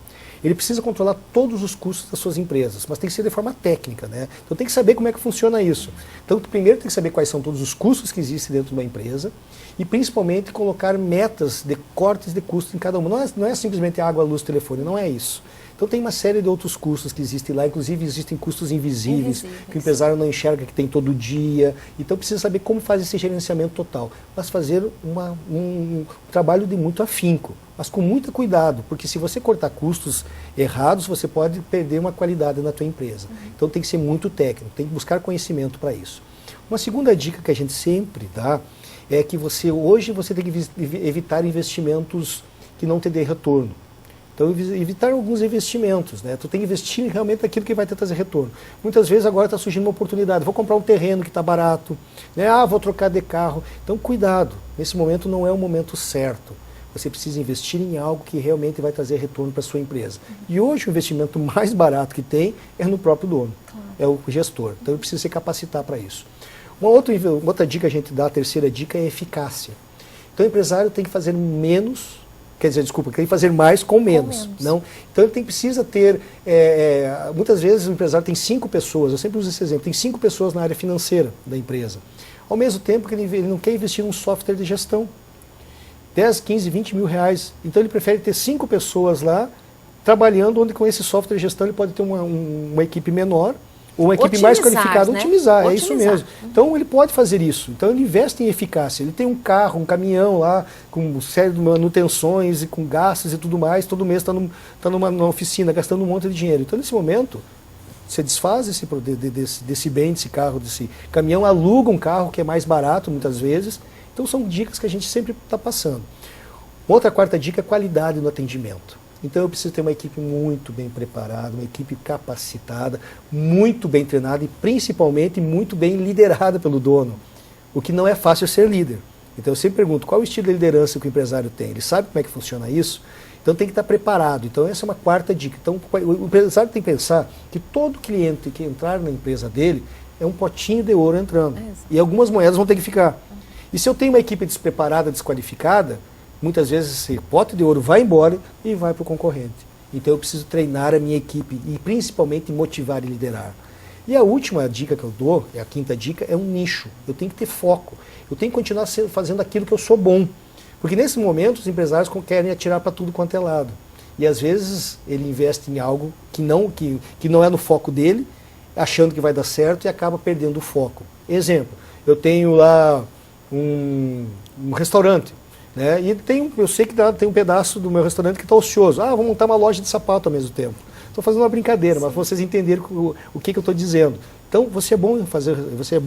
Ele precisa controlar todos os custos das suas empresas, mas tem que ser de forma técnica, né? Então tem que saber como é que funciona isso. Então primeiro tem que saber quais são todos os custos que existem dentro de uma empresa e principalmente colocar metas de cortes de custos em cada uma. Não é simplesmente água, luz, telefone, não é isso. Então tem uma série de outros custos que existem lá, inclusive existem custos invisíveis, que o empresário não enxerga que tem todo dia. Então precisa saber como faz esse gerenciamento total, mas fazer um trabalho de muito afinco, mas com muito cuidado, porque se você cortar custos errados, você pode perder uma qualidade na tua empresa. Então tem que ser muito técnico, tem que buscar conhecimento para isso. Uma segunda dica que a gente sempre dá é que hoje você tem que evitar investimentos que não te dê retorno. Então, evitar alguns investimentos, né? Tu tem que investir realmente naquilo que vai te trazer retorno. Muitas vezes agora está surgindo uma oportunidade, vou comprar um terreno que está barato, né? Vou trocar de carro. Então, cuidado, nesse momento não é o momento certo. Você precisa investir em algo que realmente vai trazer retorno para a sua empresa. E hoje o investimento mais barato que tem é no próprio dono, é o gestor. Então, ele precisa se capacitar para isso. Uma outra dica que a gente dá, a terceira dica, é eficácia. Então, o empresário tem que fazer menos... tem que fazer mais com menos. Não? Então ele precisa ter, muitas vezes o empresário tem 5 pessoas, eu sempre uso esse exemplo, tem 5 pessoas na área financeira da empresa. Ao mesmo tempo que ele não quer investir num software de gestão. 10, 15, 20 mil reais. Então ele prefere ter 5 pessoas lá, trabalhando, onde com esse software de gestão ele pode ter uma equipe menor, ou uma equipe mais qualificada, né? otimizar, é isso mesmo. Então ele pode fazer isso, então ele investe em eficácia, ele tem um carro, um caminhão lá, com série de manutenções e com gastos e tudo mais, todo mês está numa oficina, gastando um monte de dinheiro. Então nesse momento, você desfaz desse bem, desse carro, desse caminhão, aluga um carro que é mais barato muitas vezes. Então são dicas que a gente sempre está passando. Outra quarta dica é qualidade no atendimento. Então eu preciso ter uma equipe muito bem preparada, uma equipe capacitada, muito bem treinada e principalmente muito bem liderada pelo dono. O que não é fácil ser líder. Então eu sempre pergunto, qual é o estilo de liderança que o empresário tem? Ele sabe como é que funciona isso? Então tem que estar preparado. Então essa é uma quarta dica. Então o empresário tem que pensar que todo cliente que entrar na empresa dele é um potinho de ouro entrando. E algumas moedas vão ter que ficar. E se eu tenho uma equipe despreparada, desqualificada, muitas vezes esse pote de ouro vai embora e vai para o concorrente. Então eu preciso treinar a minha equipe e principalmente motivar e liderar. E a última dica que eu dou, a quinta dica, é um nicho. Eu tenho que ter foco. Eu tenho que continuar fazendo aquilo que eu sou bom. Porque nesse momento os empresários querem atirar para tudo quanto é lado. E às vezes ele investe em algo que não é no foco dele, achando que vai dar certo e acaba perdendo o foco. Exemplo, eu tenho lá um restaurante. Né? E eu sei que tem um pedaço do meu restaurante que está ocioso. Vou montar uma loja de sapato ao mesmo tempo. Estou fazendo uma brincadeira, mas vocês entenderam o que eu estou dizendo. Então, você é bom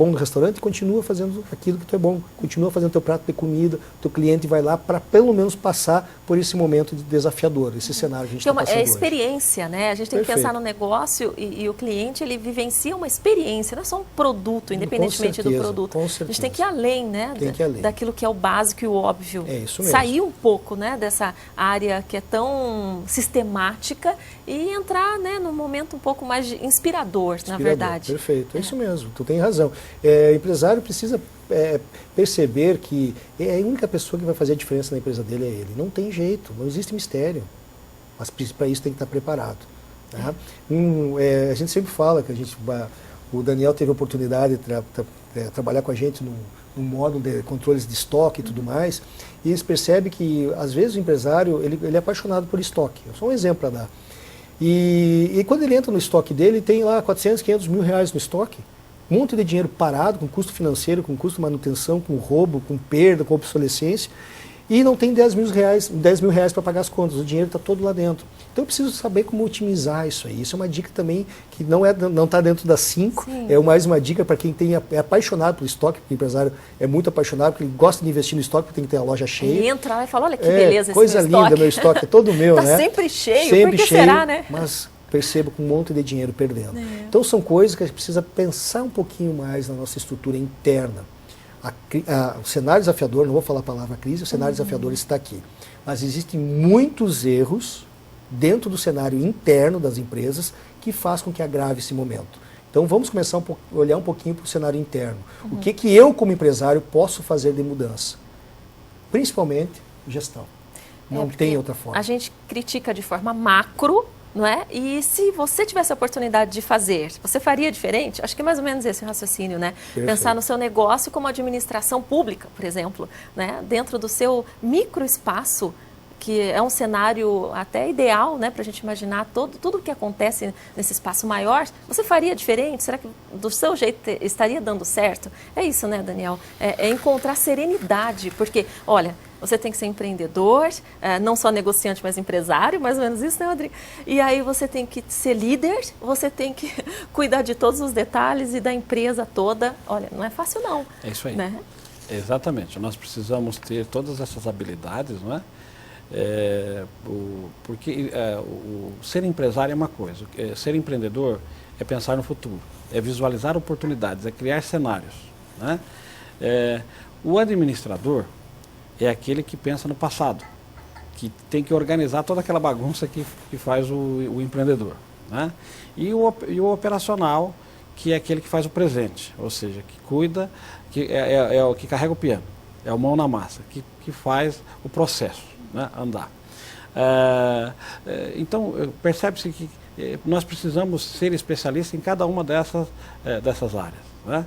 no restaurante, continua fazendo aquilo que tu é bom. Continua fazendo teu prato de comida, teu cliente vai lá para pelo menos passar por esse momento desafiador, esse cenário que a gente está passando hoje. É experiência, né? A gente tem que pensar no negócio e o cliente, ele vivencia uma experiência, não é só um produto, independentemente do produto. A gente tem que ir além, né? Daquilo que é o básico e o óbvio. É isso mesmo. Sair um pouco, né, dessa área que é tão sistemática e entrar, né, num momento um pouco mais inspirador, na verdade. Perfeito, é isso mesmo, tu tem razão. O empresário precisa perceber que a única pessoa que vai fazer a diferença na empresa dele é ele. Não tem jeito, não existe mistério. Mas para isso tem que estar preparado. Tá? A gente sempre fala que o Daniel teve a oportunidade de trabalhar com a gente no módulo de controles de estoque e tudo mais, e eles percebem que às vezes o empresário ele é apaixonado por estoque. Só um exemplo para dar. E quando ele entra no estoque dele, tem lá 400, 500 mil reais no estoque. Um monte de dinheiro parado, com custo financeiro, com custo de manutenção, com roubo, com perda, com obsolescência. E não tem 10 mil reais para pagar as contas, o dinheiro está todo lá dentro. Então eu preciso saber como otimizar isso aí. Isso é uma dica também que não está dentro das 5, é mais uma dica para quem é apaixonado pelo estoque, porque o empresário é muito apaixonado, porque ele gosta de investir no estoque, porque tem que ter a loja cheia. Ele entra lá e fala, olha que beleza coisa esse linda, meu estoque é todo meu, tá né? sempre cheio, sempre por que cheio, será, né? Mas percebo com um monte de dinheiro perdendo. Então são coisas que a gente precisa pensar um pouquinho mais na nossa estrutura interna. O cenário desafiador, não vou falar a palavra crise, o cenário desafiador está aqui. Mas existem muitos erros dentro do cenário interno das empresas que faz com que agrave esse momento. Então vamos começar a olhar um pouquinho para o cenário interno. O que eu, como empresário, posso fazer de mudança? Principalmente gestão. Não tem outra forma. A gente critica de forma macro, não é? E se você tivesse a oportunidade de fazer, você faria diferente? Acho que é mais ou menos esse raciocínio, né? Perfeito. Pensar no seu negócio como administração pública, por exemplo, né? Dentro do seu microespaço, que é um cenário até ideal, né, para a gente imaginar tudo o que acontece nesse espaço maior. Você faria diferente? Será que do seu jeito estaria dando certo? É isso, né, Daniel? É encontrar serenidade, porque, olha, você tem que ser empreendedor, não só negociante, mas empresário, mais ou menos isso, né, Rodrigo? E aí você tem que ser líder, você tem que cuidar de todos os detalhes e da empresa toda. Olha, não é fácil não. É isso aí. Né? Exatamente. Nós precisamos ter todas essas habilidades, não é? Porque o ser empresário é uma coisa, ser empreendedor é pensar no futuro, é visualizar oportunidades, é criar cenários, né? O administrador é aquele que pensa no passado, que tem que organizar toda aquela bagunça que faz o empreendedor, né? E o operacional, que é aquele que faz o presente, ou seja, que cuida, que é o que carrega o piano, é o mão na massa, que faz o processo, né, andar. Então, percebe-se que nós precisamos ser especialistas em cada uma dessas áreas, né?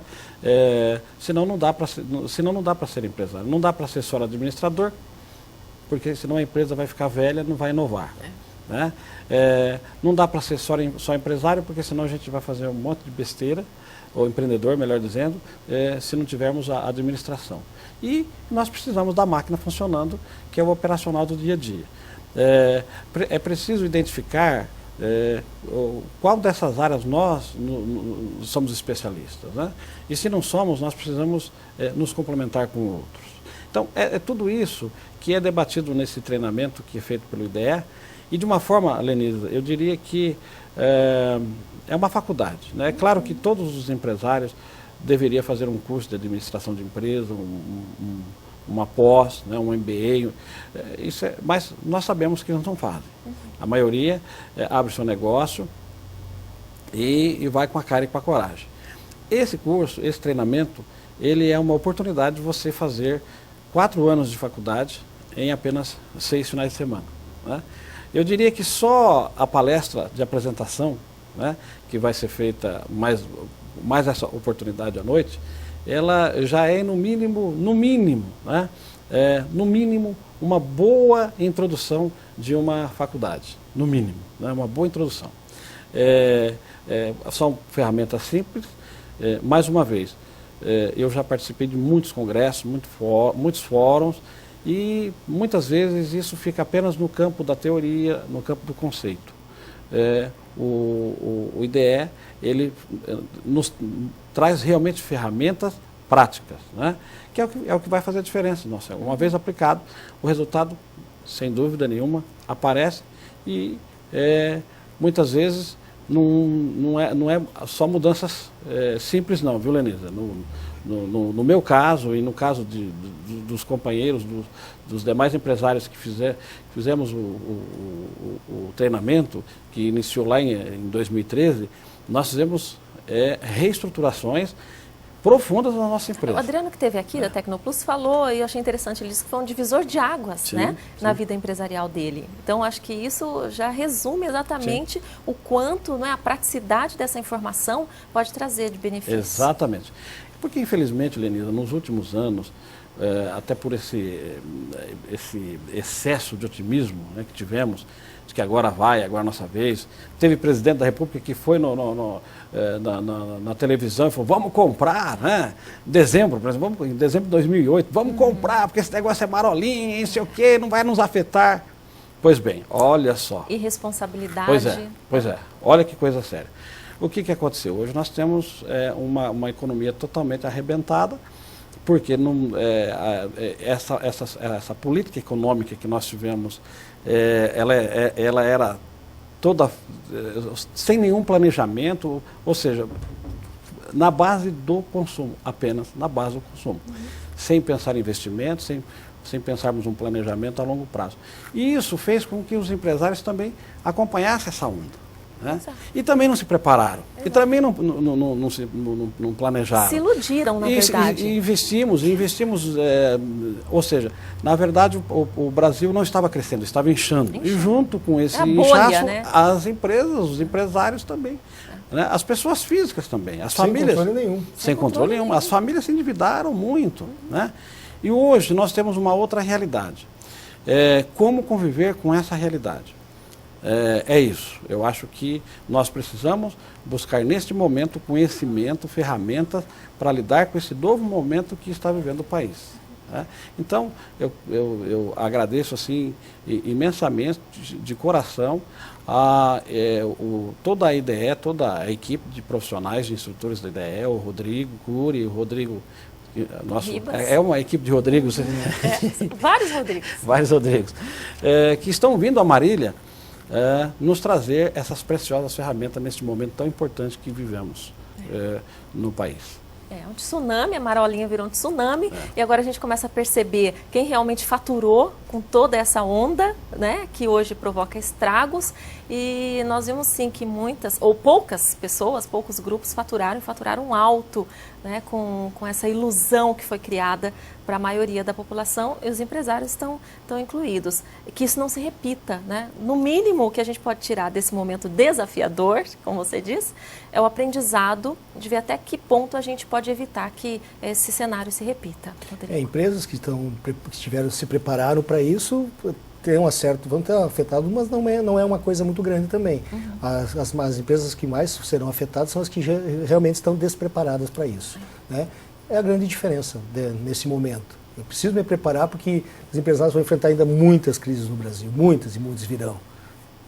Senão não dá para ser empresário, não dá para ser só administrador, porque senão a empresa vai ficar velha, não vai inovar. Né? Não dá para ser só empresário, porque senão a gente vai fazer um monte de besteira, ou empreendedor, melhor dizendo, se não tivermos a administração. E nós precisamos da máquina funcionando, que é o operacional do dia a dia. É preciso identificar qual dessas áreas nós somos especialistas, né? E se não somos, nós precisamos nos complementar com outros. Então, tudo isso que é debatido nesse treinamento que é feito pelo IDE, e de uma forma, Lenisa, eu diria que é uma faculdade, né? É claro que todos os empresários deveriam fazer um curso de administração de empresa, uma pós, né, um MBA, mas nós sabemos que eles não fazem. A maioria abre seu negócio e vai com a cara e com a coragem. Esse curso, esse treinamento, ele é uma oportunidade de você fazer 4 anos de faculdade em apenas 6 finais de semana, né? Eu diria que só a palestra de apresentação, né, que vai ser feita mais essa oportunidade à noite, ela já é no mínimo, né, no mínimo uma boa introdução de uma faculdade, no mínimo, né, uma boa introdução. São ferramentas simples. Mais uma vez, eu já participei de muitos congressos, muitos fóruns, e muitas vezes isso fica apenas no campo da teoria, no campo do conceito. O IDE, ele nos traz realmente ferramentas práticas, né? Que é o que vai fazer a diferença. Nossa, uma vez aplicado, o resultado, sem dúvida nenhuma, aparece, e muitas vezes não é só mudanças simples não, viu, Lenisa? No meu caso e no caso dos companheiros, dos demais empresários que fizemos o treinamento, que iniciou lá em 2013, nós fizemos reestruturações profundas na nossa empresa. O Adriano, que esteve aqui da Tecnoplus, falou, e eu achei interessante, ele disse que foi um divisor de águas, sim, né, sim, na vida empresarial dele. Então, acho que isso já resume exatamente, sim, o quanto, né, a praticidade dessa informação pode trazer de benefício. Exatamente. Porque, infelizmente, Lenisa, nos últimos anos, até por esse excesso de otimismo, né, que tivemos, de que agora é a nossa vez. Teve presidente da República que foi na televisão e falou, vamos comprar, né? Em dezembro, por exemplo, em dezembro de 2008, vamos comprar, porque esse negócio é marolinha, não sei o quê, não vai nos afetar. Pois bem, olha só. Irresponsabilidade. Pois é, olha que coisa séria. O que aconteceu? Hoje nós temos uma economia totalmente arrebentada, porque essa política econômica que nós tivemos, ela era toda sem nenhum planejamento, ou seja, na base do consumo, apenas na base do consumo, sem pensar em investimento, sem pensarmos um planejamento a longo prazo. E isso fez com que os empresários também acompanhassem essa onda, né? E também não se prepararam. Exato. E também não planejaram. Se iludiram, na verdade. E investimos, ou seja, na verdade o Brasil não estava crescendo, estava inchando. E junto com esse inchaço, né, as empresas, os empresários também. Né? As pessoas físicas também, as famílias. Sem controle nenhum. Sem controle nenhum. As famílias se endividaram muito. Né? E hoje nós temos uma outra realidade. Como conviver com essa realidade? É isso. Eu acho que nós precisamos buscar neste momento conhecimento, ferramentas para lidar com esse novo momento que está vivendo o país. Né? Então, eu agradeço assim imensamente, de coração, toda a IDE, toda a equipe de profissionais, de instrutores da IDE, o Rodrigo Cury, o Rodrigo É uma equipe de Rodrigos. Vários Rodrigos. Vários Rodrigos. Que estão vindo a Marília nos trazer essas preciosas ferramentas neste momento tão importante que vivemos no país. Um tsunami, a marolinha virou um tsunami e agora a gente começa a perceber quem realmente faturou com toda essa onda, né, que hoje provoca estragos, e nós vimos sim que muitas ou poucas pessoas, poucos grupos faturaram alto, né, com essa ilusão que foi criada para a maioria da população, e os empresários estão incluídos. Que isso não se repita, né? No mínimo, o que a gente pode tirar desse momento desafiador, como você diz, é o aprendizado de ver até que ponto a gente pode evitar que esse cenário se repita. Empresas que se prepararam para isso vão ter afetado, mas não é uma coisa muito grande também. As empresas que mais serão afetadas são as que realmente estão despreparadas para isso, né? É a grande diferença nesse momento. Eu preciso me preparar porque os empresários vão enfrentar ainda muitas crises no Brasil, muitas e muitas virão.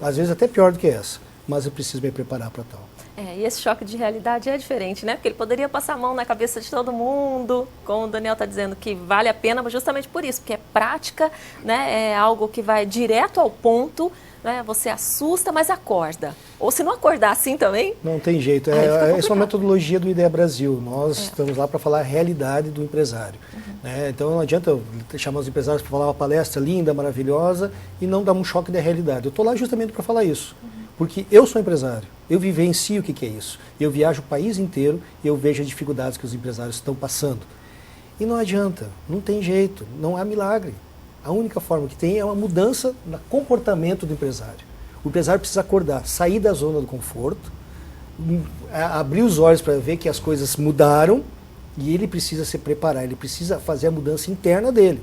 Às vezes até pior do que essa, mas eu preciso me preparar para tal. E esse choque de realidade é diferente, né? Porque ele poderia passar a mão na cabeça de todo mundo, como o Daniel está dizendo, que vale a pena, mas justamente por isso, porque é prática, né? É algo que vai direto ao ponto, né? Você assusta, mas acorda. Ou se não acordar assim também... Não tem jeito. Essa é uma metodologia do IDEA Brasil. Nós estamos lá para falar a realidade do empresário. Né? Então não adianta eu chamar os empresários para falar uma palestra linda, maravilhosa, e não dar um choque da realidade. Eu estou lá justamente para falar isso. Porque eu sou empresário, eu vivencio o que é isso. Eu viajo o país inteiro e eu vejo as dificuldades que os empresários estão passando. E não adianta, não tem jeito, não há milagre. A única forma que tem é uma mudança no comportamento do empresário. O empresário precisa acordar, sair da zona do conforto, abrir os olhos para ver que as coisas mudaram e ele precisa se preparar, ele precisa fazer a mudança interna dele.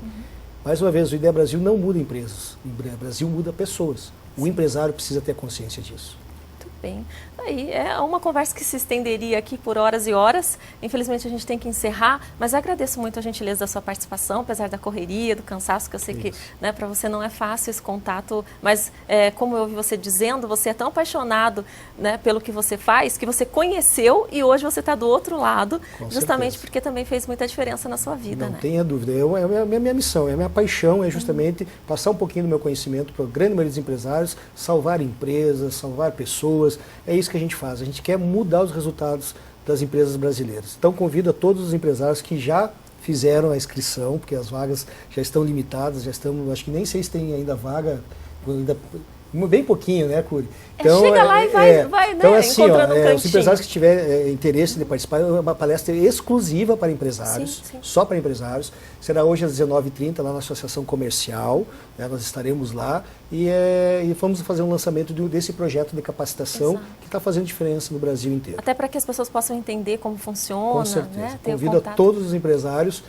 Mais uma vez, o IDEA Brasil não muda empresas, o IDEA Brasil muda pessoas. O empresário precisa ter consciência disso. Muito bem. Aí é uma conversa que se estenderia aqui por horas e horas. Infelizmente a gente tem que encerrar, mas agradeço muito a gentileza da sua participação, apesar da correria, do cansaço, que eu sei que, né, para você não é fácil esse contato, mas como eu ouvi você dizendo, você é tão apaixonado, né, pelo que você faz, que você conheceu e hoje você está do outro lado, justamente porque também fez muita diferença na sua vida. Não tenha dúvida, é a minha missão, é a minha paixão, é justamente passar um pouquinho do meu conhecimento para a grande maioria dos empresários, salvar empresas, salvar pessoas. É isso que a gente faz, a gente quer mudar os resultados das empresas brasileiras. Então convido a todos os empresários que já fizeram a inscrição, porque as vagas já estão limitadas, acho que nem sei se tem ainda vaga, bem pouquinho, né, Curi? Então, chega lá e vai então, né, assim, encontrando um cantinho. Os empresários que tiverem interesse de participar, é uma palestra exclusiva para empresários, só para empresários. Será hoje às 19h30 lá na Associação Comercial, né, nós estaremos lá e vamos fazer um lançamento desse projeto de capacitação que está fazendo diferença no Brasil inteiro. Até para que as pessoas possam entender como funciona. Com certeza. Né, convido a todos os empresários,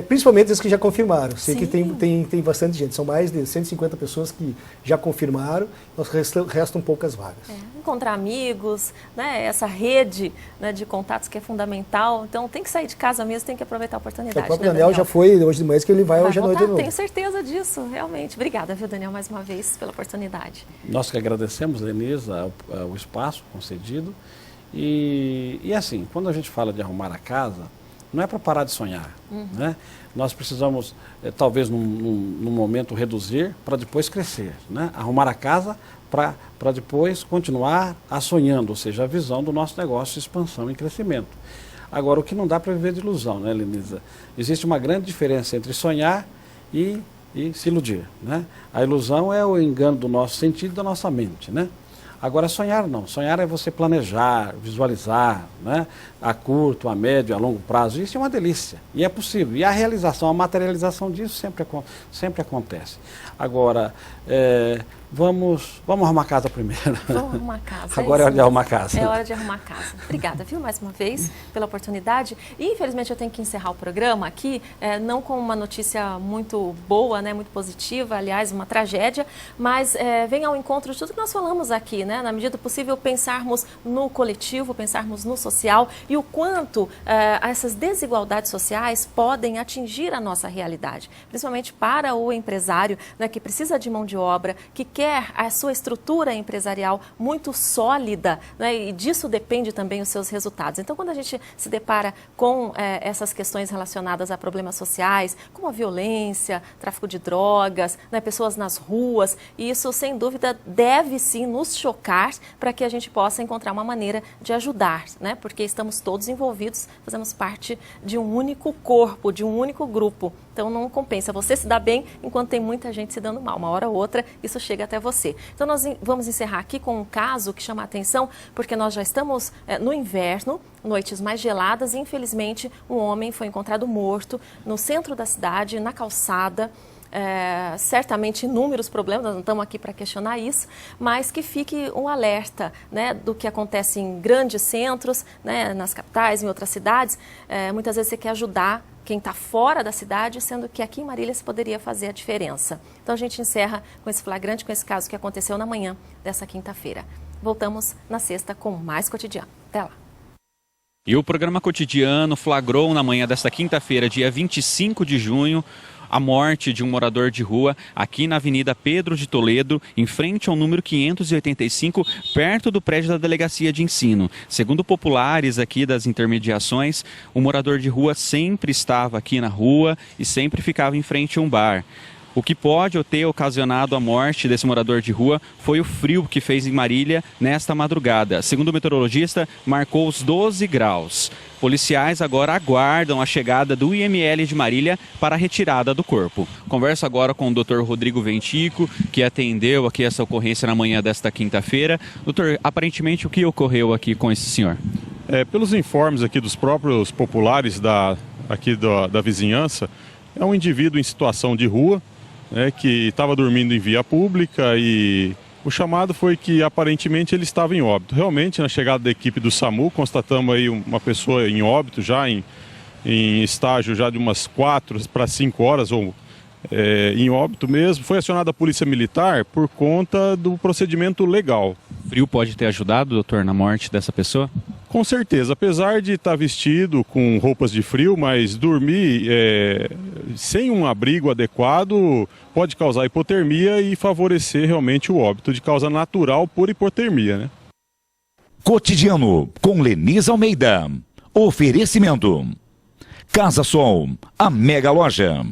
principalmente os que já confirmaram. Sei que tem bastante gente, são mais de 150 pessoas que já confirmaram, nós restam poucas vagas. Encontrar amigos, né, essa rede, né, de contatos que é fundamental, então tem que sair de casa mesmo, tem que aproveitar a oportunidade. O próprio Daniel já foi hoje de manhã, que ele vai hoje à noite de novo. Tenho certeza disso, realmente. Obrigada, viu, Daniel, mais uma vez pela oportunidade. Nós que agradecemos, Denise, o espaço concedido e assim, quando a gente fala de arrumar a casa, não é para parar de sonhar, né? Nós precisamos, talvez, num momento, reduzir para depois crescer, né? Arrumar a casa para depois continuar sonhando, ou seja, a visão do nosso negócio, expansão e crescimento. Agora, o que não dá para viver de ilusão, né, Lenisa? Existe uma grande diferença entre sonhar e se iludir, né? A ilusão é o engano do nosso sentido e da nossa mente, né? Agora, sonhar não. Sonhar é você planejar, visualizar, né? A curto, a médio, a longo prazo. Isso é uma delícia. E é possível. E a realização, a materialização disso sempre acontece. Agora, vamos arrumar casa primeiro. Vamos arrumar casa. Agora é hora de arrumar casa. É hora de arrumar casa. Obrigada, viu, mais uma vez, pela oportunidade. E, infelizmente, eu tenho que encerrar o programa aqui, não com uma notícia muito boa, né, muito positiva, aliás, uma tragédia, mas vem ao encontro de tudo que nós falamos aqui, né, na medida do possível, pensarmos no coletivo, pensarmos no social e o quanto essas desigualdades sociais podem atingir a nossa realidade, principalmente para o empresário, né, que precisa de mão de obra, que quer a sua estrutura empresarial muito sólida, né, e disso depende também os seus resultados. Então, quando a gente se depara com essas questões relacionadas a problemas sociais, como a violência, tráfico de drogas, né, pessoas nas ruas, e isso, sem dúvida, deve sim nos chocar para que a gente possa encontrar uma maneira de ajudar, né, porque estamos todos envolvidos, fazemos parte de um único corpo, de um único grupo. Então não compensa você se dar bem enquanto tem muita gente se dando mal. Uma hora ou outra isso chega até você. Então nós vamos encerrar aqui com um caso que chama a atenção, porque nós já estamos no inverno, noites mais geladas, e infelizmente um homem foi encontrado morto no centro da cidade, na calçada. Certamente inúmeros problemas, nós não estamos aqui para questionar isso, mas que fique um alerta, né, do que acontece em grandes centros, né, nas capitais, em outras cidades. Muitas vezes você quer ajudar quem está fora da cidade, sendo que aqui em Marília se poderia fazer a diferença. Então a gente encerra com esse flagrante, com esse caso que aconteceu na manhã dessa quinta-feira. Voltamos na sexta com mais Cotidiano. Até lá. E o programa Cotidiano flagrou na manhã desta quinta-feira, dia 25 de junho, a morte de um morador de rua aqui na Avenida Pedro de Toledo, em frente ao número 585, perto do prédio da Delegacia de Ensino. Segundo populares aqui das intermediações, o morador de rua sempre estava aqui na rua e sempre ficava em frente a um bar. O que pode ter ocasionado a morte desse morador de rua foi o frio que fez em Marília nesta madrugada. Segundo o meteorologista, marcou os 12 graus. Policiais agora aguardam a chegada do IML de Marília para a retirada do corpo. Converso agora com o Dr. Rodrigo Ventico, que atendeu aqui essa ocorrência na manhã desta quinta-feira. Doutor, aparentemente o que ocorreu aqui com esse senhor? Pelos informes aqui dos próprios populares da vizinhança, é um indivíduo em situação de rua, que estava dormindo em via pública, e o chamado foi que aparentemente ele estava em óbito. Realmente, na chegada da equipe do SAMU, constatamos aí uma pessoa em óbito, já em estágio já de umas 4 para 5 horas, ou em óbito mesmo. Foi acionada a Polícia Militar por conta do procedimento legal. O frio pode ter ajudado, doutor, na morte dessa pessoa? Com certeza, apesar de estar vestido com roupas de frio, mas dormir sem um abrigo adequado pode causar hipotermia e favorecer realmente o óbito de causa natural por hipotermia, né? Cotidiano com Leniz Almeida. Oferecimento: Casa Sol, a mega loja.